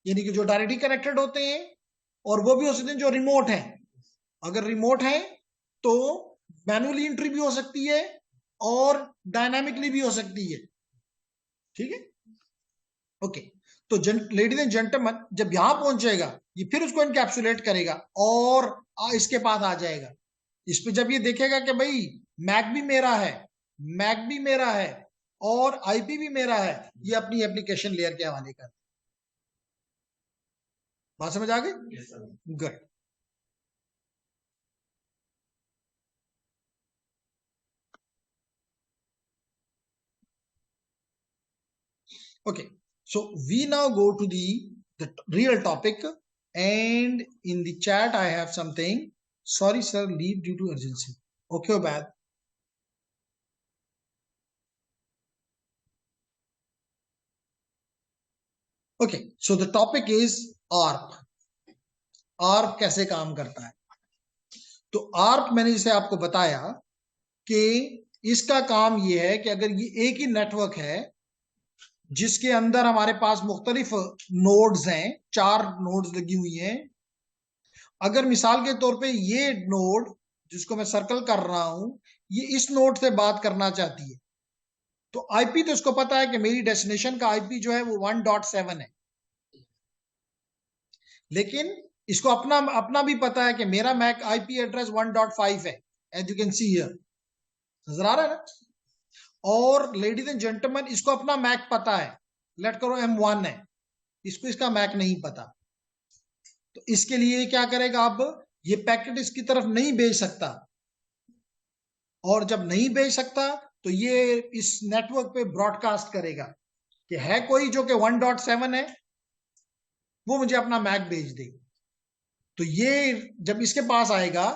यानी कि जो डायरेक्टली कनेक्टेड होते हैं, और वो भी हो सकते हैं जो रिमोट हैं। अगर रिमोट है तो मैनुअली एंट्री भी हो सकती है और डायनामिकली भी हो सकती है। ठीक है, ओके। तो लेडीज एंड जेंटलमैन, जब यहां पहुंचेगा ये फिर उसको इनकैप्सुलेट करेगा और इसके पास आ जाएगा। इस पे जब ये देखेगा कि भाई मैक भी मेरा है, मैक भी मेरा है और आईपी भी मेरा है, ये अपनी एप्लीकेशन लेयर के हवाले कर। बात समझ आ गई? Good. Okay, so we now go to the real topic, and in the chat I have something. Sorry, sir, leave due to urgency. Okay, or bad? Okay, so the topic is ARP. ARP कैसे काम करता है? तो ARP मैंने जैसे आपको बताया कि इसका काम ये है कि अगर ये एक ही नेटवर्क है जिसके अंदर हमारे पास मुख्तलिफ नोड्स हैं, 4 नोड्स लगी हुई हैं। अगर मिसाल के तौर पे ये नोड जिसको मैं सर्कल कर रहा हूं, ये इस नोड से बात करना चाहती है, तो आईपी तो इसको पता है कि मेरी डेस्टिनेशन का आईपी जो है वो 1.7 है, लेकिन इसको अपना अपना भी पता है कि मेरा मैक आईपी एड्रेस 1.5 है, as you can see here. नजर आ रहा है ना? और लेडीज एंड जेंटलमैन, इसको अपना मैक पता है, लेट करो M1 है, इसको इसका मैक नहीं पता। तो इसके लिए क्या करेगा, अब ये पैकेट इसकी तरफ नहीं भेज सकता, और जब नहीं भेज सकता तो ये इस नेटवर्क पे ब्रॉडकास्ट करेगा कि है कोई जो कि 1.7 है, वो मुझे अपना मैक भेज दे। तो ये जब इसके पास आएगा,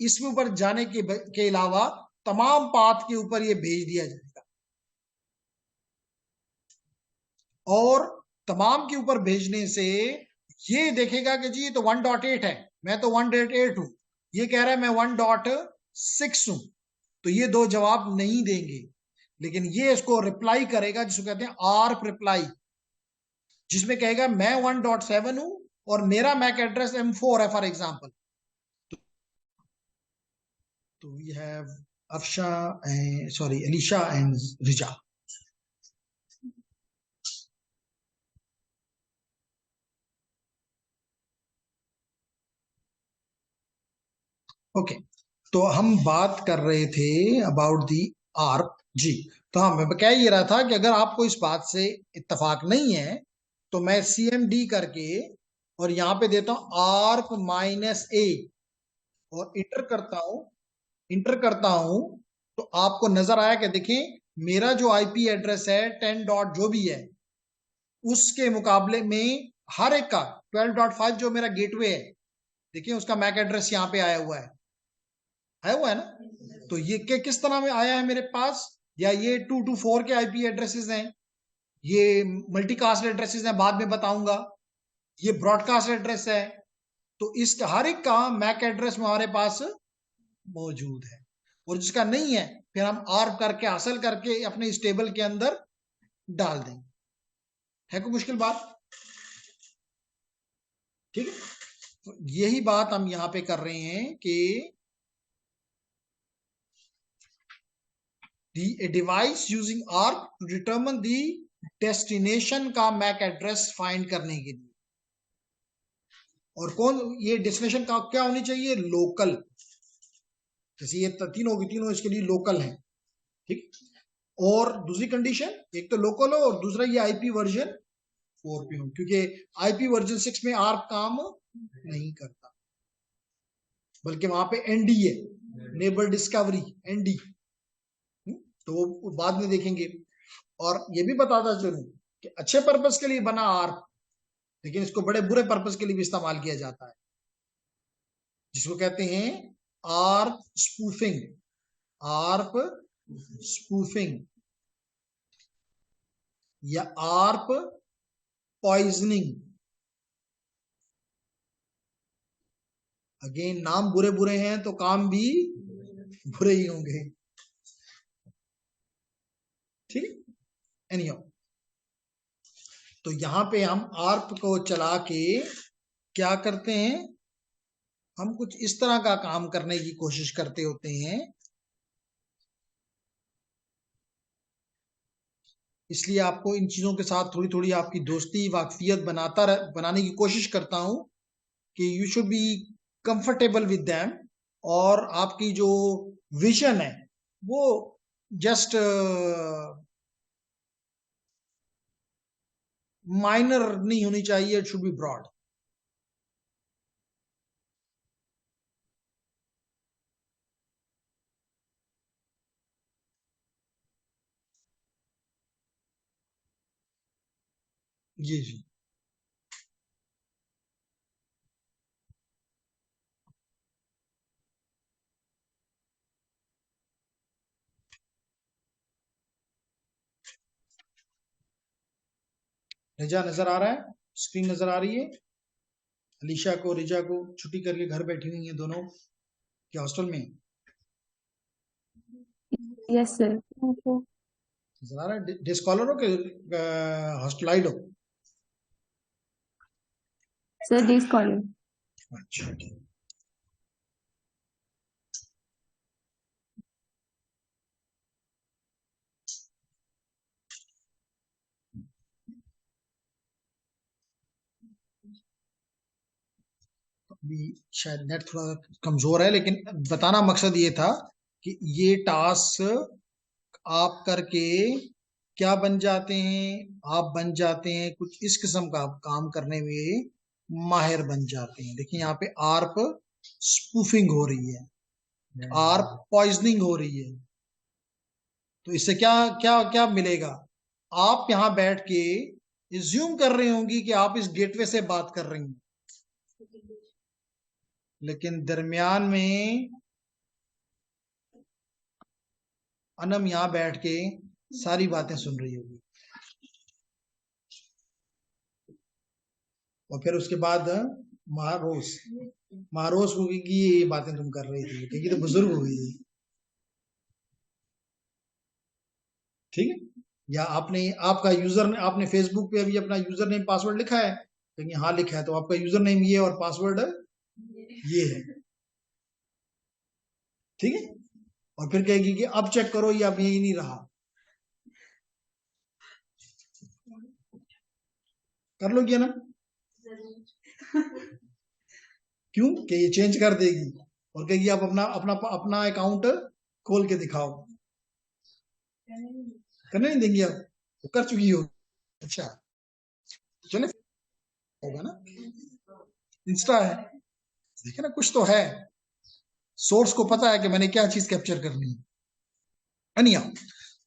इसके ऊपर जाने के अलावा तमाम पाथ के ऊपर ये भेज दिया जाएगा, और तमाम के ऊपर भेजने से ये देखेगा कि जी ये तो 1.8 है, मैं तो 1.8 हूं, ये कह रहा है मैं 1.6 हूं, तो ये दो जवाब नहीं देंगे, लेकिन ये इसको रिप्लाई करेगा जिसको कहते हैं आर्प रिप्लाई, जिसमें कहेगा मैं 1.7 हूं और मेरा मैक एड्रेस M4 है फॉर एग्जांपल। तो we have Afsha and sorry Alisha and Riza. Okay, तो हम बात कर रहे थे अबाउट दी आर्प जी। तो हाँ, मैं कह ये रहा था कि अगर आपको इस बात से इत्तेफाक नहीं है तो मैं CMD करके और यहाँ पे देता हूं आर्प -A और इंटर करता हूं, तो आपको नजर आया कि देखें मेरा जो आईपी एड्रेस है 10 डॉट जो भी है, उसके मुकाबले में हर एक का 12.5 जो मेरा गेटवे है, देखिए उसका मैक एड्रेस यहाँ पे आया हुआ है ना? तो ये के किस तरह में आया है मेरे पास, या ये 224 के आईपी एड्रेसेस हैं, ये मल्टीकास्ट एड्रेसेस हैं, बाद में बताऊंगा, ये ब्रॉडकास्ट एड्रेस है। तो इस हर एक का मैक एड्रेस हमारे पास मौजूद है, और जिसका नहीं है फिर हम आर्प करके हासिल करके अपने इस टेबल के अंदर डाल देंगे। है कोई मुश्किल बात? ठीक है, तो यही बात हम यहां पे कर रहे हैं कि a device using ARP to determine the destination का मैक एड्रेस फाइंड करने के लिए, और कौन ये डेस्टिनेशन का क्या होनी चाहिए, लोकल। जैसे ये तीनों की तीनों इसके लिए लोकल हैं, ठीक। और दूसरी कंडीशन, एक तो लोकल हो और दूसरा ये आईपी वर्जन 4 पे हो, क्योंकि आईपी वर्जन 6 में आर्प काम नहीं करता, बल्कि वहां पे एनडी है, नेबर डिस्कवरी एनडी, तो वो बाद में देखेंगे। और ये भी बताता चलूं कि अच्छे पर्पस के लिए बना आर्प, लेकिन इसको बड़े बुरे पर्पस के लिए भी इस्तेमाल किया जाता है, जिसको कहते हैं आर्प स्पूफिंग। आर्प स्पूफिंग या आर्प पॉइजनिंग। अगेन नाम बुरे बुरे हैं तो काम भी बुरे ही होंगे, ठीक। एनीहाउ, तो यहां पे हम आर्प को चला के क्या करते हैं, हम कुछ इस तरह का काम करने की कोशिश करते होते हैं। इसलिए आपको इन चीजों के साथ थोड़ी थोड़ी आपकी दोस्ती वाकफियत बनाने की कोशिश करता हूं कि you should be comfortable with them, और आपकी जो विजन है वो जस्ट माइनर नहीं होनी चाहिए, इट शुड बी ब्रॉड। जी जी। रिजा नजर आ रहा है? स्क्रीन नजर आ रही है? अलीशा को, रिजा को छुट्टी करके घर बैठी हुई हैं दोनों, क्या हॉस्टल में? Yes sir. नजर आ रहा है? डे स्कॉलर हो कि हॉस्टलाइड हो? Sir day scholar. अच्छा। अभी शायद नेट थोड़ा कमजोर है, लेकिन बताना मकसद ये था कि ये टास्क आप करके क्या बन जाते हैं? आप बन जाते हैं कुछ इस किस्म का काम करने में माहिर बन जाते हैं। देखिए यहाँ पे आर्प स्पूफिंग हो रही है, आर्प पॉइजनिंग हो रही है। तो इससे क्या क्या क्या मिलेगा? आप यहां बैठ के इज्यूम कर रही होंगी कि आप इस गेटवे से बात कर रही हैं, लेकिन दरमियान में अनम यहां बैठ के सारी बातें सुन रही होगी, और फिर उसके बाद महारोस महारोस होगी कि ये बातें तुम कर रही थी, क्योंकि तो बुजुर्ग हो गई। ठीक है? या आपने आपका यूजर आपने फेसबुक पे अभी अपना यूजर नेम पासवर्ड लिखा है, क्योंकि हाँ लिखा है, तो आपका यूजर नेम ये और पासवर्ड ये है। ठीक है? और फिर कहेगी कि अब चेक करो ये अब यही नहीं रहा। कर लो क्या ना? क्यों कि ये चेंज कर देगी और कहेगी आप अपना अपना अपना अकाउंट खोल के दिखाओ। करने नहीं देंगी अब, वो कर चुकी हो। अच्छा चले, होगा ना? इंस्टा है, देखिए ना, कुछ तो है, सोर्स को पता है कि मैंने क्या चीज कैप्चर करनी है। अनिया,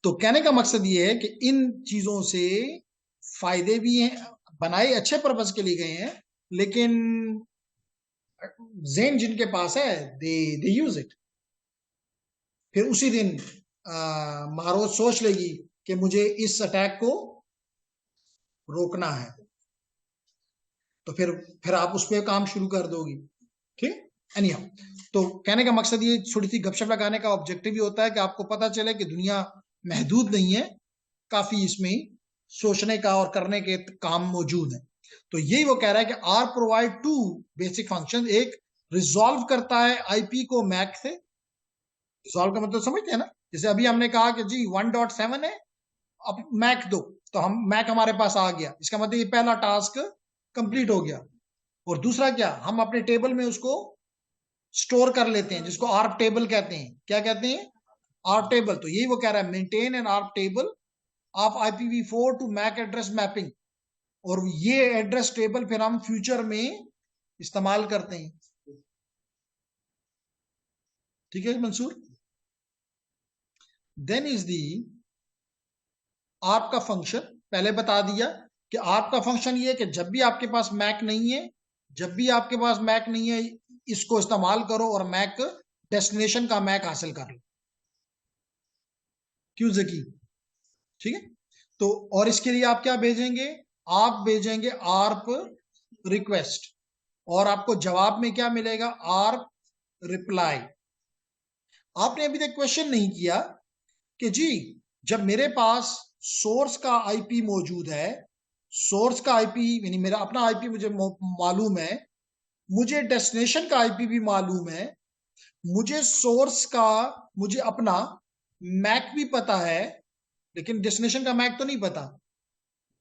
तो कहने का मकसद ये है कि इन चीजों से फायदे भी हैं, बनाए अच्छे पर्पज के लिए गए हैं, लेकिन जेन जिनके पास है दे यूज इट। फिर उसी दिन महारोज सोच लेगी कि मुझे इस अटैक को रोकना है, तो फिर आप उस पर काम शुरू कर दोगी। ठीक? एनीहाउ, तो कहने का मकसद ये थोड़ी सी गपशप लगाने का ऑब्जेक्टिव ही होता है कि आपको पता चले कि दुनिया महदूद नहीं है, काफी इसमें सोचने का और करने के काम मौजूद है। तो यही वो कह रहा है कि ARP provide two basic function. एक रिजॉल्व करता है आईपी को मैक से। रिजॉल्व का मतलब समझते हैं ना? जैसे अभी हमने कहा कि जी 1.7 है, अब मैक दो, तो हम मैक हमारे पास आ गया, इसका मतलब ये पहला टास्क कंप्लीट हो गया। और दूसरा क्या, हम अपने टेबल में उसको स्टोर कर लेते हैं, जिसको आर्प टेबल कहते हैं। क्या कहते हैं? ARP table. तो यही वो कह रहा है, maintain an ARP table of IPv4 to MAC address mapping. और ये एड्रेस टेबल फिर हम फ्यूचर में इस्तेमाल करते हैं। ठीक है Mansoor? Then is the ARP का फंक्शन। पहले बता दिया कि आर्प का फंक्शन ये है कि जब भी आपके पास मैक नहीं है, जब भी आपके पास मैक नहीं है, इसको इस्तेमाल करो और मैक डेस्टिनेशन का मैक हासिल कर लो। क्यों जकी? ठीक है? तो और इसके लिए आप क्या भेजेंगे? आप भेजेंगे आर्प रिक्वेस्ट, और आपको जवाब में क्या मिलेगा? ARP reply. आपने अभी तक क्वेश्चन नहीं किया कि जी जब मेरे पास सोर्स का आईपी मौजूद है, सोर्स का आईपी यानी मेरा अपना आईपी मुझे मालूम है, मुझे डेस्टिनेशन का आईपी भी मालूम है, मुझे सोर्स का, मुझे अपना मैक भी पता है, लेकिन डेस्टिनेशन का मैक तो नहीं पता।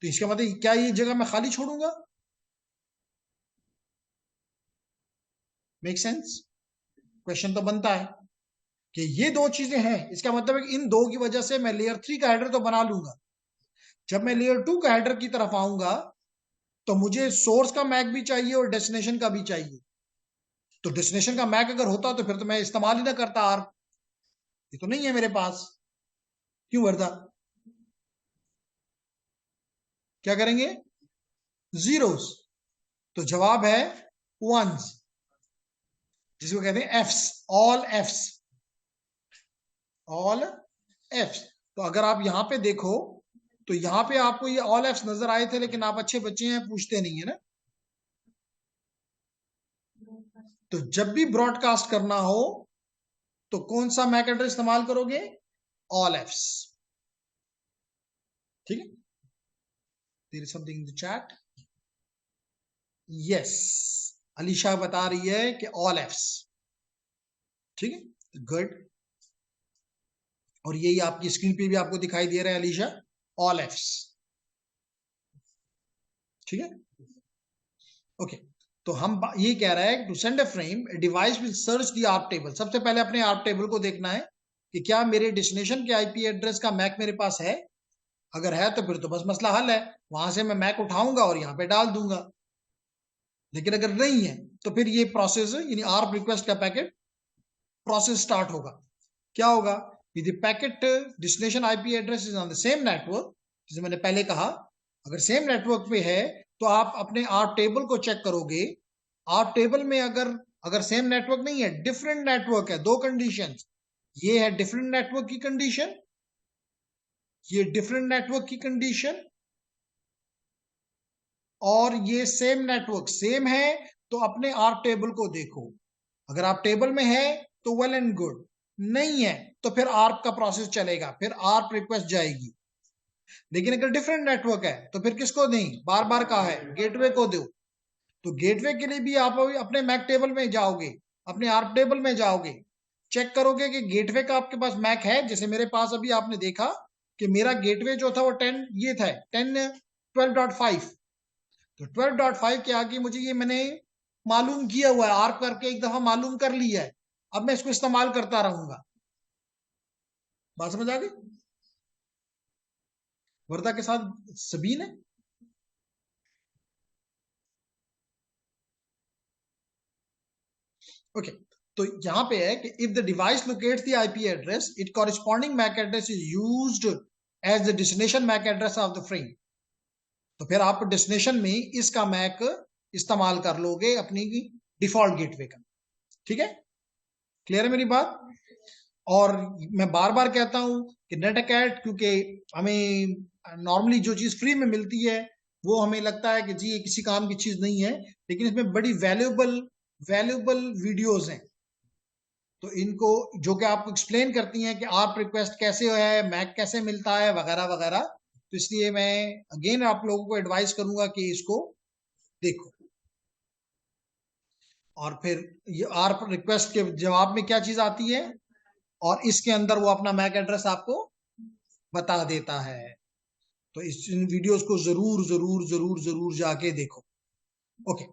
तो इसका मतलब क्या ये जगह मैं खाली छोड़ूंगा? Make sense? क्वेश्चन तो बनता है कि ये दो चीजें हैं, इसका मतलब है कि इन दो की वजह से मैं लेयर 3 का हेडर तो बना लूंगा। जब मैं लेयर 2 का हेडर की तरफ आऊंगा तो मुझे सोर्स का मैक भी चाहिए और डेस्टिनेशन का भी चाहिए। तो डेस्टिनेशन का मैक अगर होता तो फिर तो मैं इस्तेमाल ही ना करता आर्प। ये तो नहीं है मेरे पास। क्यों वर्दा? क्या करेंगे? जीरोस, तो जवाब है वंस, जिसको कहते हैं एफ्स, ऑल एफ्स, ऑल एफ्स। तो अगर आप यहां पे देखो तो यहां पे आपको ये ऑल एफ्स नजर आए थे, लेकिन आप अच्छे बच्चे हैं, पूछते नहीं है ना। तो जब भी ब्रॉडकास्ट करना हो तो कौन सा मैक एड्रेस इस्तेमाल करोगे? All Fs. ठीक है, there is something in the chat. Yes, Alisha बता रही है कि ऑल एफ्स। ठीक है, गुड। और यही आपकी स्क्रीन पे भी आपको दिखाई दे रहा है अलीशा, ऑल एफ्स। ठीक है, ओके। तो हम ये कह रहा है to send a frame device will search the ARP table. सबसे पहले अपने आर्प टेबल को देखना है कि क्या मेरे डेस्टिनेशन के आईपी एड्रेस का मैक मेरे पास है। अगर है तो फिर तो बस मसला हल है, वहां से मैं मैक उठाऊंगा और यहाँ पे डाल दूंगा। लेकिन अगर नहीं है तो फिर ये प्रोसेस यानी आर्प रिक्वेस्ट का पैकेट प्रोसेस स्टार्ट होगा। क्या होगा? यदि packet destination IP address is on the same network, जैसे मैंने पहले कहा, अगर सेम नेटवर्क पे है तो आप अपने आर्प टेबल को चेक करोगे। आर्प टेबल में अगर सेम नेटवर्क नहीं है, डिफरेंट नेटवर्क है, दो कंडीशन, ये है डिफरेंट नेटवर्क की कंडीशन, ये डिफरेंट नेटवर्क की कंडीशन, और ये सेम नेटवर्क सेम है, तो अपने आर्प टेबल को देखो। अगर आप टेबल में है तो वेल एंड गुड, नहीं है तो फिर आर्प का प्रोसेस चलेगा, फिर आर्प रिक्वेस्ट जाएगी। लेकिन अगर डिफरेंट नेटवर्क है तो फिर किसको दें? बार बार कहा है गेटवे को दो। तो गेटवे के लिए भी आप अपने मैक टेबल में जाओगे, अपने आर्प टेबल में जाओगे, चेक करोगे कि गेटवे का आपके पास मैक है। जैसे मेरे पास अभी आपने देखा कि मेरा गेटवे जो था वो 10 ये था 12.5। तो 12.5 के आगे मुझे ये मैंने मालूम किया हुआ है, आर्प करके एक दफा मालूम कर लिया है, अब मैं इसको इस्तेमाल करता रहूंगा। बात समझ आ गई? वर्दा के साथ सबीन है। ओके, तो यहां पे है कि if the device locates the IP address, it corresponding MAC address is used as the destination MAC address of the frame. तो फिर आप डेस्टिनेशन में इसका मैक इस्तेमाल कर लोगे अपनी डिफॉल्ट गेटवे का। ठीक है, क्लियर है मेरी बात? और मैं बार बार कहता हूं कि नेटअकैट, क्योंकि हमें नॉर्मली जो चीज फ्री में मिलती है वो हमें लगता है कि जी ये किसी काम की चीज नहीं है, लेकिन इसमें बड़ी वैल्यूबल वीडियोस हैं। तो इनको जो कि आपको एक्सप्लेन करती हैं कि आर्प रिक्वेस्ट कैसे है, मैक कैसे मिलता है, वगैरह वगैरह। तो इसलिए मैं अगेन आप लोगों को एडवाइस करूंगा कि इसको देखो। और फिर ये आर्प रिक्वेस्ट के जवाब में क्या चीज आती है, और इसके अंदर वो अपना मैक एड्रेस आपको बता देता है। तो इन वीडियोस को जरूर जरूर जरूर जरूर जाके देखो। ओके,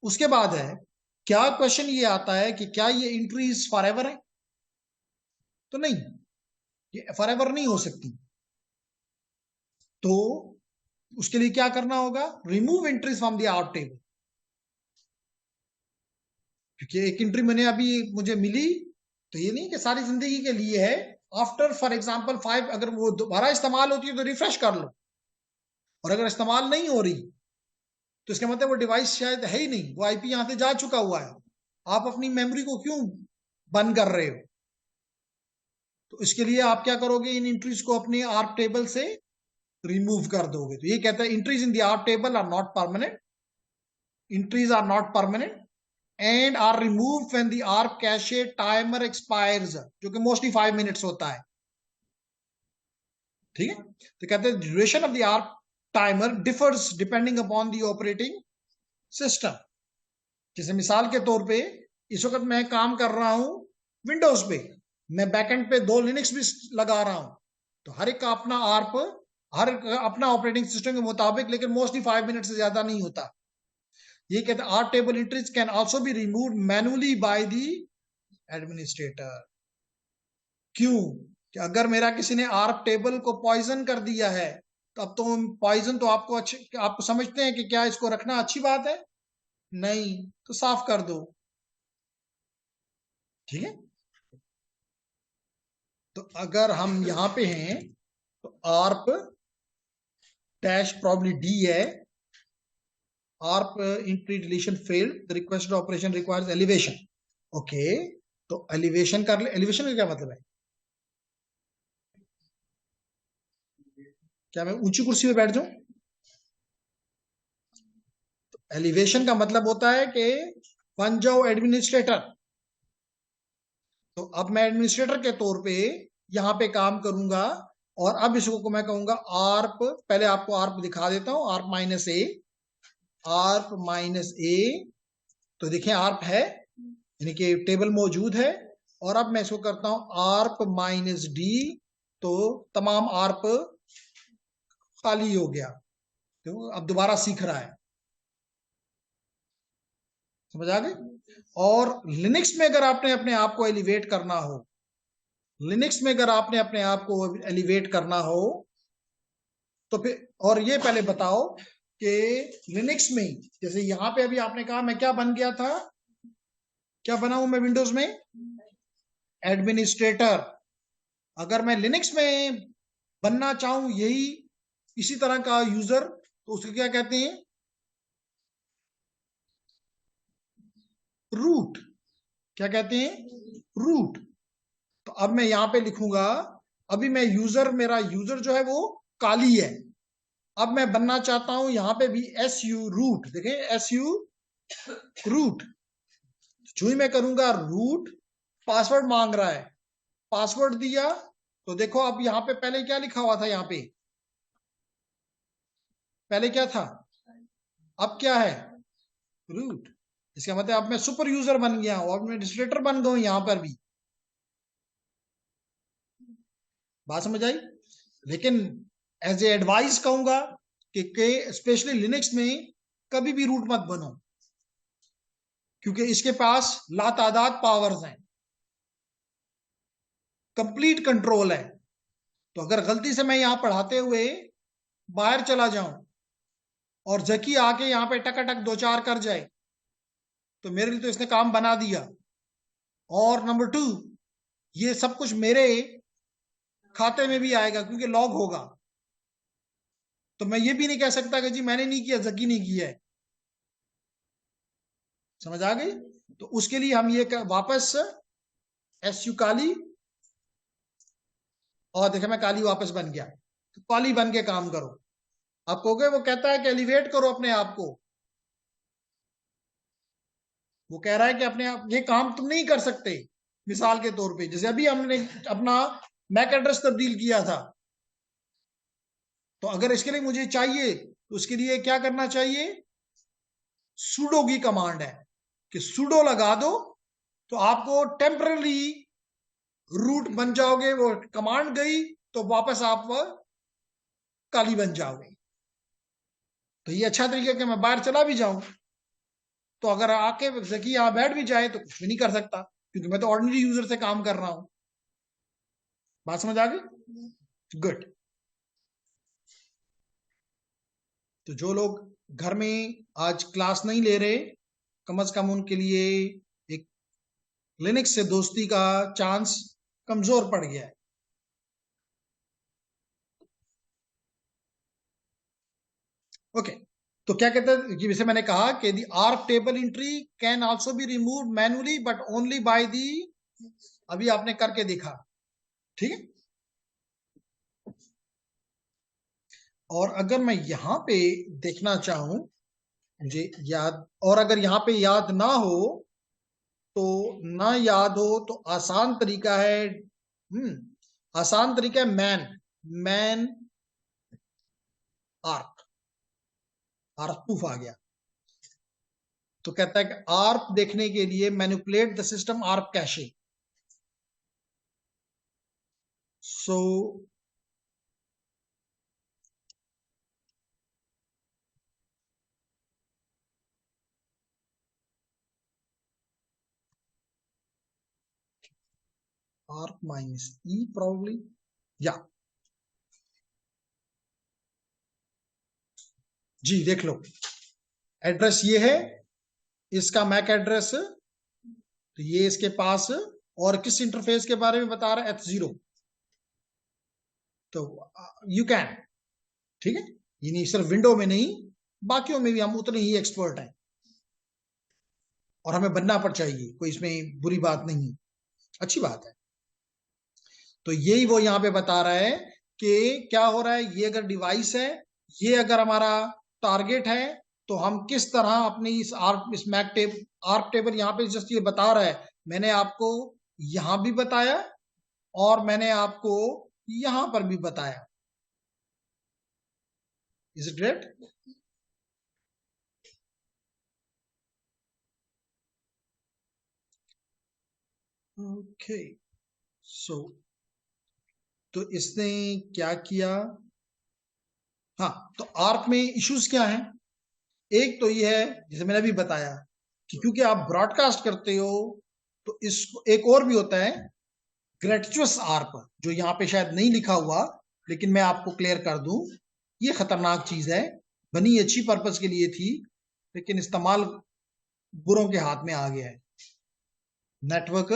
उसके बाद है क्या क्वेश्चन ये आता है कि क्या ये एंट्रीज फॉरएवर है? तो नहीं, ये फॉरएवर नहीं हो सकती। तो उसके लिए क्या करना होगा? Remove entries from the ARP table. क्योंकि एक एंट्री मैंने अभी मुझे मिली, तो ये नहीं कि सारी जिंदगी के लिए है। आफ्टर फॉर एग्जांपल 5 अगर वो दोबारा इस्तेमाल होती है तो रिफ्रेश कर लो, और अगर इस्तेमाल नहीं हो रही तो इसका मतलब वो डिवाइस शायद है ही नहीं, वो आईपी यहां से जा चुका हुआ है। आप अपनी मेमोरी को क्यों बंद कर रहे हो? तो इसके लिए आप क्या करोगे? इन एंट्रीज को अपने आर्प टेबल से रिमूव कर दोगे। तो ये कहता है entries in the ARP table are not permanent, entries are not permanent and are remove when the ARP cache timer expires, जो कि मोस्टली 5 मिनट्स होता है। ठीक है, तो कहते हैं duration of the ARP timer differs depending upon the operating system. जैसे मिसाल के तौर पे इस वक्त मैं काम कर रहा हूं विंडोज पे, मैं बैकएंड पे 2 लिनक्स भी लगा रहा हूं, तो हर एक का अपना आर्प, हर अपना ऑपरेटिंग सिस्टम के मुताबिक, लेकिन मोस्टली 5 मिनट से ज्यादा नहीं होता। ये कहते हैं ARP table entries can also be removed manually by the administrator. क्यों? कि अगर मेरा किसी ने आर्प टेबल को पॉइजन कर दिया है, तो अब तो पॉइजन तो आपको समझते हैं कि क्या इसको रखना अच्छी बात है? नहीं, तो साफ कर दो। ठीक है, तो अगर हम यहां पे हैं तो आर्प डैश प्रॉब्ली डी है, ARP entry deletion failed, the requested operation requires elevation. Okay, तो एलिवेशन कर ले। एलिवेशन का क्या मतलब है? क्या मैं ऊंची कुर्सी पे बैठ जाऊं? एलिवेशन का मतलब होता है कि बन जाओ एडमिनिस्ट्रेटर। तो अब मैं एडमिनिस्ट्रेटर के तौर पे यहां पे काम करूंगा, और अब इसको मैं कहूंगा आर्प। पहले आपको आर्प दिखा देता हूं, आर्प माइनस ए, आर्प माइनस ए। तो देखें आर्प है, यानी कि टेबल मौजूद है। और अब मैं इसको करता हूं आर्प माइनस डी, तो तमाम आर्प खाली हो गया। तो अब दोबारा सीख रहा है, समझ आ गई? और लिनक्स में अगर आपने अपने आप को एलिवेट करना हो, लिनक्स में अगर आपने अपने आप को एलिवेट करना हो तो फिर, और ये पहले बताओ कि लिनक्स में, जैसे यहां पे अभी आपने कहा मैं क्या बन गया था, क्या बना हूं मैं विंडोज में? एडमिनिस्ट्रेटर। अगर मैं लिनक्स में बनना चाहूं यही इसी तरह का यूजर, तो उसको क्या कहते हैं? रूट। क्या कहते हैं? रूट। तो अब मैं यहां पे लिखूंगा, अभी मैं यूजर, मेरा यूजर जो है वो काली है। अब मैं बनना चाहता हूं यहां पे भी SU रूट। देखें SU रूट। जो ही मैं करूंगा रूट, पासवर्ड मांग रहा है, पासवर्ड दिया। तो देखो अब यहां पे पहले क्या लिखा हुआ था, यहां पे पहले क्या था, अब क्या है? रूट। इसका मतलब अब मैं सुपर यूजर बन गया हूं, अब मैं एडमिनिस्ट्रेटर बन गया हूं यहां पर भी। बात समझ आई? लेकिन एज ए एडवाइस कहूंगा कि स्पेशली लिनक्स में कभी भी रूट मत बनो, क्योंकि इसके पास लातादाद पावर्स हैं, कंप्लीट कंट्रोल है। तो अगर गलती से मैं यहां पढ़ाते हुए बाहर चला जाऊं और जकी आके यहां पे टकाटक 2-4 कर जाए, तो मेरे लिए तो इसने काम बना दिया। और नंबर 2, ये सब कुछ मेरे खाते में भी आएगा क्योंकि लॉग होगा। तो मैं ये भी नहीं कह सकता कि जी मैंने नहीं किया, जकी नहीं किया है। समझ आ गई? तो उसके लिए हम ये वापस SU काली, और देखा मैं काली वापस बन गया। तो काली बन के काम करो। आप कहोगे वो कहता है कि एलिवेट करो अपने आप को, वो कह रहा है कि अपने आप ये काम तुम नहीं कर सकते। मिसाल के तौर पे जैसे अभी हमने अपना मैक एड्रेस तब्दील किया था, तो अगर इसके लिए मुझे चाहिए तो उसके लिए क्या करना चाहिए? सुडो की कमांड है कि सुडो लगा दो, तो आपको टेम्पररी रूट बन जाओगे। वो कमांड गई तो वापस आप काली बन जाओगे। तो ये अच्छा तरीका है कि मैं बाहर चला भी जाऊं, तो अगर आके जकी यहां बैठ भी जाए तो कुछ भी नहीं कर सकता, क्योंकि मैं तो ऑर्डिनरी यूजर से काम कर रहा हूं। बात समझ आ गई? गुड। तो जो लोग घर में आज क्लास नहीं ले रहे, कम से कम उनके लिए एक लिनक्स से दोस्ती का चांस कमजोर पड़ गया है। ओके, तो क्या कहते हैं, जैसे मैंने कहा कि the arc table entry can also be remove manually but only by the, अभी आपने करके देखा, ठीक है। और अगर मैं यहां पे देखना चाहूं, मुझे याद, और अगर यहां पे याद ना हो, तो ना याद हो तो आसान तरीका है, आसान तरीका है मैन आर्क। आर्क प्रूफ आ गया। तो कहता है कि आर्क देखने के लिए manipulate the system arc cache. So arc minus E probably, या जी देख लो, एड्रेस ये है, इसका मैक एड्रेस, तो ये इसके पास, और किस इंटरफेस के बारे में बता रहा है? H0। तो यू कैन, ठीक है, ये नहीं सिर्फ विंडो में नहीं, बाकियों में भी हम उतने ही एक्सपर्ट हैं और हमें बनना पर चाहिए, कोई इसमें बुरी बात नहीं है, अच्छी बात है। तो यही वो यहाँ पे बता रहा है कि क्या हो रहा है, ये अगर डिवाइस है, ये अगर हमारा टारगेट है, तो हम किस तरह अपनी इस आर्क टेबल यहाँ पे जस्ट ये बता रहा है। मैंने आपको यहां भी बताया और मैंने आपको यहां पर भी बताया। Is it great? ओके, सो तो इसने क्या किया? हाँ, तो आर्क में इश्यूज क्या हैं? एक तो ये है, जैसे मैंने अभी बताया, कि क्योंकि आप ब्रॉडकास्ट करते हो, तो इसको एक और भी होता है ग्रेचुअस आर्क, जो यहाँ पे शायद नहीं लिखा हुआ, लेकिन मैं आपको क्लियर कर दूं, ये खतरनाक चीज है। बनी अच्छी पर्पस के लिए थी, लेकिन इस्तेमाल बुरों के हाथ में आ गया है। नेटवर्क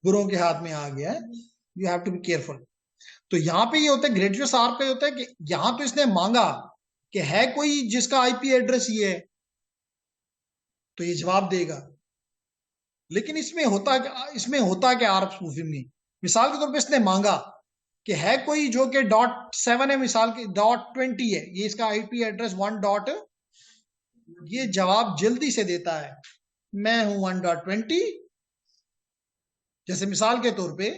बुरों के हाथ में आ गया है, you have to be careful. तो यहाँ पे ये होता है, ग्रेचुअस आर्क पे होता है कि यहाँ तो इसने मांगा कि है कोई जिसका आईपी एड्रेस ये है, तो ये जवाब देगा। लेकिन इसमें होता क्या आर्क स्पूफिंग में? मिसाल के तौर पे इसने मांगा कि है कोई जो कि .7 है, मिसाल के .20 है, ये इसका आईपी एड्रेस 1. ये जवाब जल्दी से देता है, मैं हूं 1.20। जैसे मिसाल के तौर पे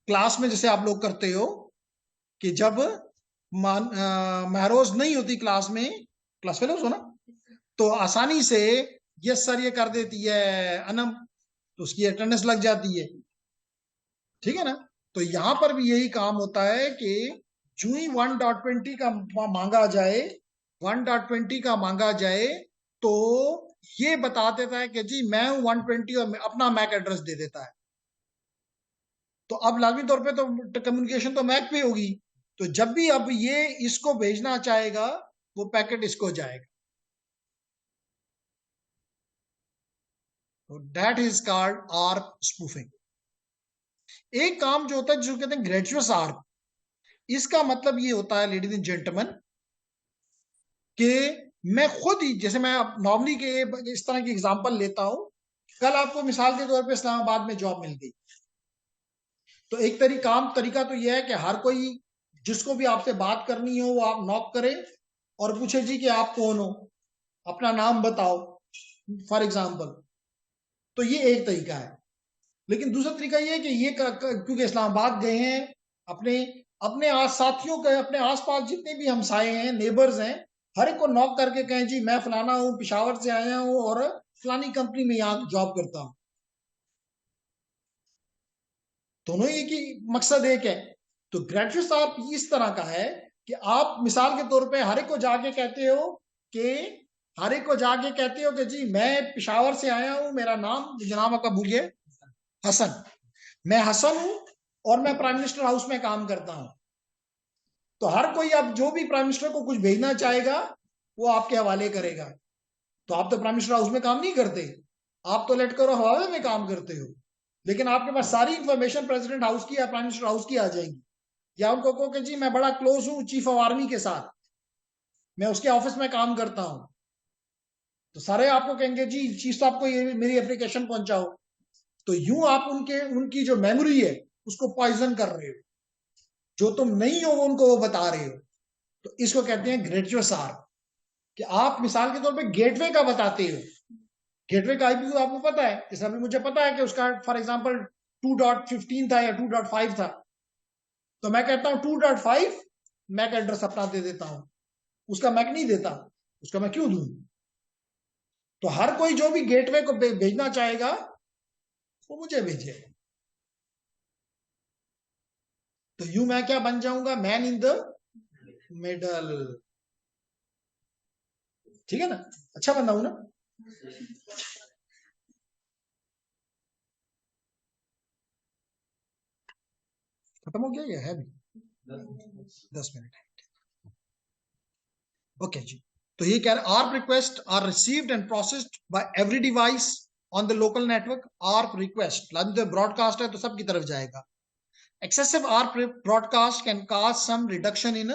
क्लास में जैसे आप लोग करते हो कि जब महरोज नहीं होती क्लास में, क्लास फेलोज हो ना, तो आसानी से यस सर ये कर देती है अनम, तो उसकी अटेंडेंस लग जाती है, ठीक है ना। तो यहां पर भी यही काम होता है कि जो ही 1.20 का मांगा जाए, 1.20 का मांगा जाए, तो ये बता देता है कि जी मैं हूं 120 और अपना मैक एड्रेस दे देता है। तो अब लाजमी तौर पे तो कम्युनिकेशन तो मैक पे होगी, तो जब भी अब ये इसको भेजना चाहेगा, वो पैकेट इसको जाएगा। तो that is called arc spoofing. एक काम जो होता है जिसको कहते हैं ग्रेचुअस आर्क, इसका मतलब ये होता है लेडीज एंड जेंटलमैन कि मैं खुद ही, जैसे मैं नॉर्मली के इस तरह की एग्जांपल लेता हूं, कल आपको मिसाल के तौर पे इस्लामाबाद में जॉब मिल गई, तो एक तरीका तो यह है कि हर कोई जिसको भी आपसे बात करनी हो, वो आप नॉक करे और पूछे जी कि आप कौन हो, अपना नाम बताओ फॉर एग्जाम्पल। तो ये एक तरीका है। लेकिन दूसरा तरीका ये है कि ये क्योंकि इस्लामाबाद गए हैं, अपने अपने साथियों के, अपने आसपास जितने भी हमसाए हैं, नेबर्स हैं, हर एक को नॉक करके कहें जी मैं फलाना हूं, पिशावर से आया हूं और फलानी कंपनी में यहाँ जॉब करता हूं। दोनों ही की मकसद एक है। तो ग्रेचुअस आर्क इस तरह का है कि आप मिसाल के तौर पे हर एक को जाके कहते हो कि जी मैं पिशावर से आया हूं, मेरा नाम जनाब का भूलिए हसन, मैं हसन हूं और मैं प्राइम मिनिस्टर हाउस में काम करता हूं। तो हर कोई अब जो भी प्राइम मिनिस्टर को कुछ भेजना चाहेगा, वो आपके हवाले करेगा। तो आप तो प्राइम मिनिस्टर हाउस में काम नहीं करते, आप तो लेट करो हवाले में काम करते हो, लेकिन आपके पास सारी इंफॉर्मेशन प्रेसिडेंट हाउस की या प्राइम मिनिस्टर हाउस की आ जाएंगी। या उनको कहो कि जी मैं बड़ा क्लोज हूं चीफ ऑफ आर्मी के साथ, मैं उसके ऑफिस में काम करता हूं, तो सारे आपको कहेंगे जी चीफ साहब को ये मेरी एप्लीकेशन पहुंचाओ। तो यूं आप उनकी जो मेमोरी है उसको पॉइजन कर रहे हो, जो तुम नहीं हो उनको वो बता रहे हो। तो इसको कहते हैं ग्रेचुअस आर्क, कि आप मिसाल के तौर पे गेटवे का बताते हो, गेटवे का आईपी आपको पता है, जैसे अभी मुझे पता है कि उसका फॉर एग्जांपल 2.15 था या 2.5 था, तो मैं कहता हूं 2.5 मैक एड्रेस अपना दे देता हूं, उसका मैक नहीं देता, उसका मैं क्यों दूं? तो हर कोई जो भी गेटवे को भेजना चाहेगा वो मुझे भेजे। तो यूं मैं क्या बन जाऊंगा, मैन इन द मिडल, ठीक है ना, अच्छा बंदा हूं ना। खत्म हो गया, है भी 10 मिनट है, ओके जी। तो ये कह रहे ARP request are received and processed by every device on the local network. ARP request broadcast है तो सबकी तरफ जाएगा। Excessive ARP broadcast can cause some reduction in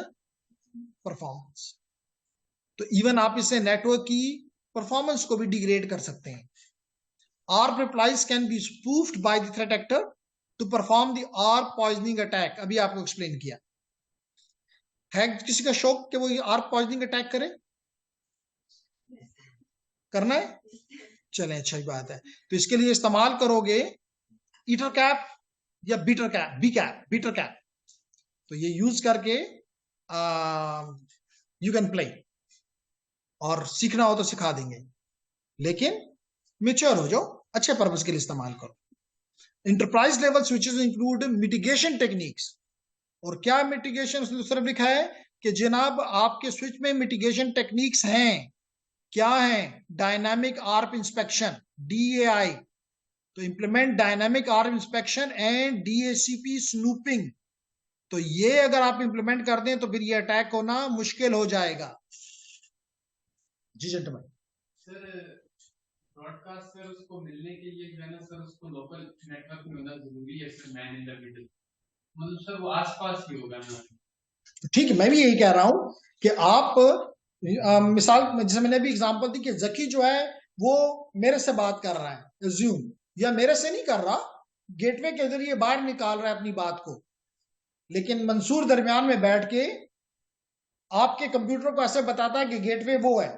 performance. तो इवन आप इससे नेटवर्क की परफॉर्मेंस को भी डिग्रेड कर सकते हैं। ARP replies can be spoofed by the threat actor to perform the ARP poisoning attack। अभी आपको एक्सप्लेन किया है। किसी का शौक कि वो ARP poisoning अटैक करे? करना है? चलें, अच्छी बात है। तो इसके लिए इस्तेमाल करोगे ईटर कैप या बीटर कैप, बीटर कैप। तो ये यूज करके यू कैन प्ले, और सीखना हो तो सिखा देंगे, लेकिन मेच्योर हो जाओ, अच्छे पर्पस के लिए इस्तेमाल करो। Enterprise level switches include mitigation techniques. और क्या मिटिगेशन उसने दूसरा लिखा है कि जनाब आपके स्विच में मिटिगेशन टेक्निक्स हैं। क्या है? Dynamic ARP inspection, DAI। तो implement dynamic ARP inspection and DHCP snooping. तो ये अगर आप इंप्लीमेंट कर दें तो फिर ये अटैक होना मुश्किल हो जाएगा। जी जेंटलमैन। सर ब्रॉडकास्ट सर उसको मिलने के लिए जो है ना सर, उसको लोकल नेटवर्क में होना जरूरी है sir, man in the middle, मतलब सर वो आसपास ही होगा ना। ठीक है, मैं भी यही कह रहा हूं कि आप मिसाल जैसे मैंने भी एग्जांपल दी कि जकी जो है वो मेरे से बात कर रहा है, एज्यूम, या मेरे से नहीं कर रहा, गेटवे के जरिए बाहर निकाल रहा है अपनी बात को, लेकिन मंसूर दरमियान में बैठ के आपके कंप्यूटर को ऐसे बताता है कि गेटवे वो है।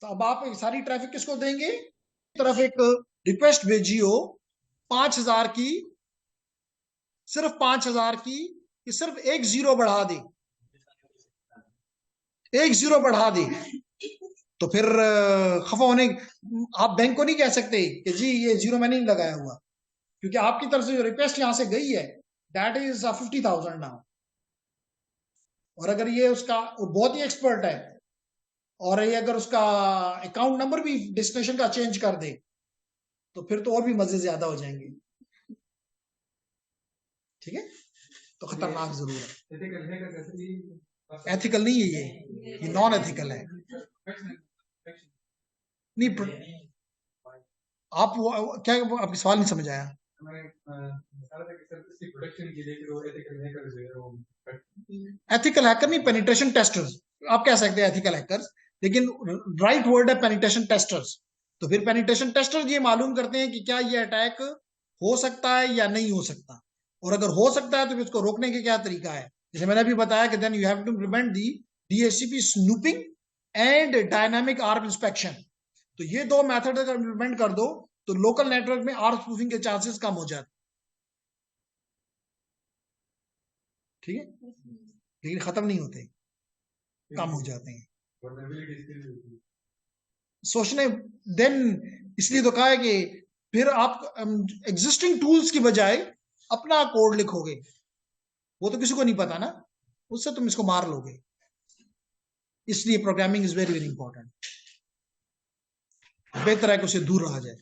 तो अब आप सारी ट्रैफिक किसको देंगे? तरफ एक रिक्वेस्ट भेजी हो 5000 की, सिर्फ 5000 की, कि सिर्फ एक जीरो बढ़ा दे, एक जीरो बढ़ा दे, तो फिर खफा होने, आप बैंक को नहीं कह सकते कि जी ये जीरो मैंने नहीं लगाया हुआ, क्योंकि आपकी तरफ से जो रिक्वेस्ट यहां से गई है दैट इज 50,000 नाउ। और अगर ये उसका बहुत ही एक्सपर्ट है और ये अगर उसका अकाउंट नंबर भी डेस्टिनेशन का चेंज कर दे तो फिर तो और भी मजे ज्यादा हो जाएंगे। ठीक है, तो खतरनाक जरूर है। एथिकल नहीं है ये नॉन एथिकल है। नहीं आप क्या, आपकी सवाल नहीं समझ आया। एथिकल हैकर नहीं, पेनिट्रेशन टेस्टर्स आप कह सकते हैं, एथिकल हैकर्स, लेकिन राइट वर्ड है पेनिट्रेशन टेस्टर्स। तो फिर पेनिट्रेशन टेस्टर्स ये मालूम करते हैं कि क्या ये अटैक हो सकता है या नहीं हो सकता, और अगर हो सकता है तो फिर उसको रोकने के क्या तरीका है। जैसे मैंने अभी बताया कि then you have to implement the DHCP snooping and dynamic ARP inspection. तो ये दो मेथड अगर इम्प्लीमेंट कर दो तो लोकल नेटवर्क में आर्प स्पूफिंग के चांसेस कम हो जाते। ठीक है, लेकिन खत्म नहीं होते, कम हो जाते हैं। सोचने देन इसलिए तो कहा है कि फिर आप एग्जिस्टिंग टूल्स की बजाय अपना कोड लिखोगे, वो तो किसी को नहीं पता ना, उससे तुम इसको मार लोगे। इसलिए programming is very very important. बेहतर है कि उसे दूर रहा जाए।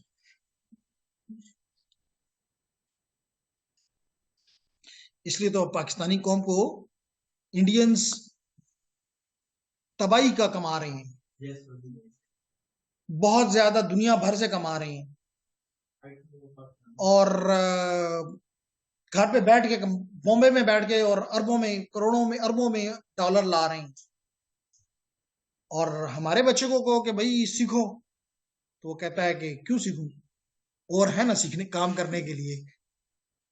इसलिए तो पाकिस्तानी कौम को इंडियंस तबाही का कमा रहे हैं, बहुत ज्यादा दुनिया भर से कमा रहे हैं, और घर पे बैठ के, बॉम्बे में बैठ के, और अरबों में, करोड़ों में, अरबों में डॉलर ला रहे हैं। और हमारे बच्चे को कहो कि भाई सीखो, तो वो कहता है कि क्यों सीखूं, और है ना सीखने काम करने के लिए।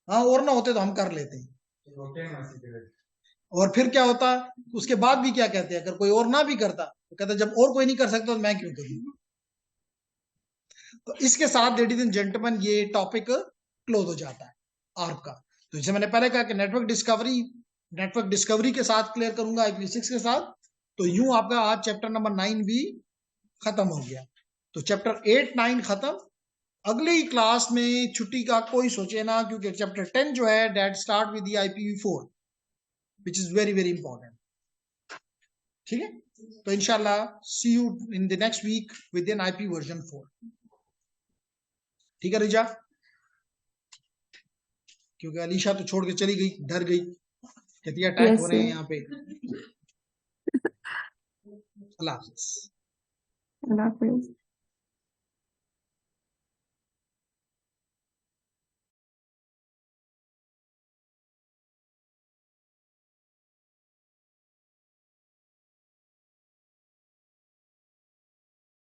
हाँ, और ना होते तो हम कर लेते हैं। और फिर क्या होता, उसके बाद भी क्या कहते हैं, अगर कोई और ना भी करता तो कहता जब और कोई नहीं कर सकता तो मैं क्यों करूं। तो इसके साथ लेडीज एंड जेंटलमैन ये टॉपिक क्लोज हो जाता है आर्प का। तो जैसे मैंने पहले कहा कि नेटवर्क डिस्कवरी के साथ क्लियर करूंगा, IPv6 के साथ। तो यूं आपका आज चैप्टर नंबर 9 भी खत्म हो गया। तो चैप्टर 8, 9 खत्म। अगली क्लास में छुट्टी का कोई सोचे ना, क्योंकि चैप्टर 10 जो है that start with the IPv4 which is very very important। ठीक है, तो इंशाल्लाह see you in the next week with an IP version 4। ठीक है रिजा, क्योंकि अलीशा तो छोड़ के चली गई, डर गई, कहती है अटैक हो रहे हैं यहाँ पे। अल्लाह हाफिज।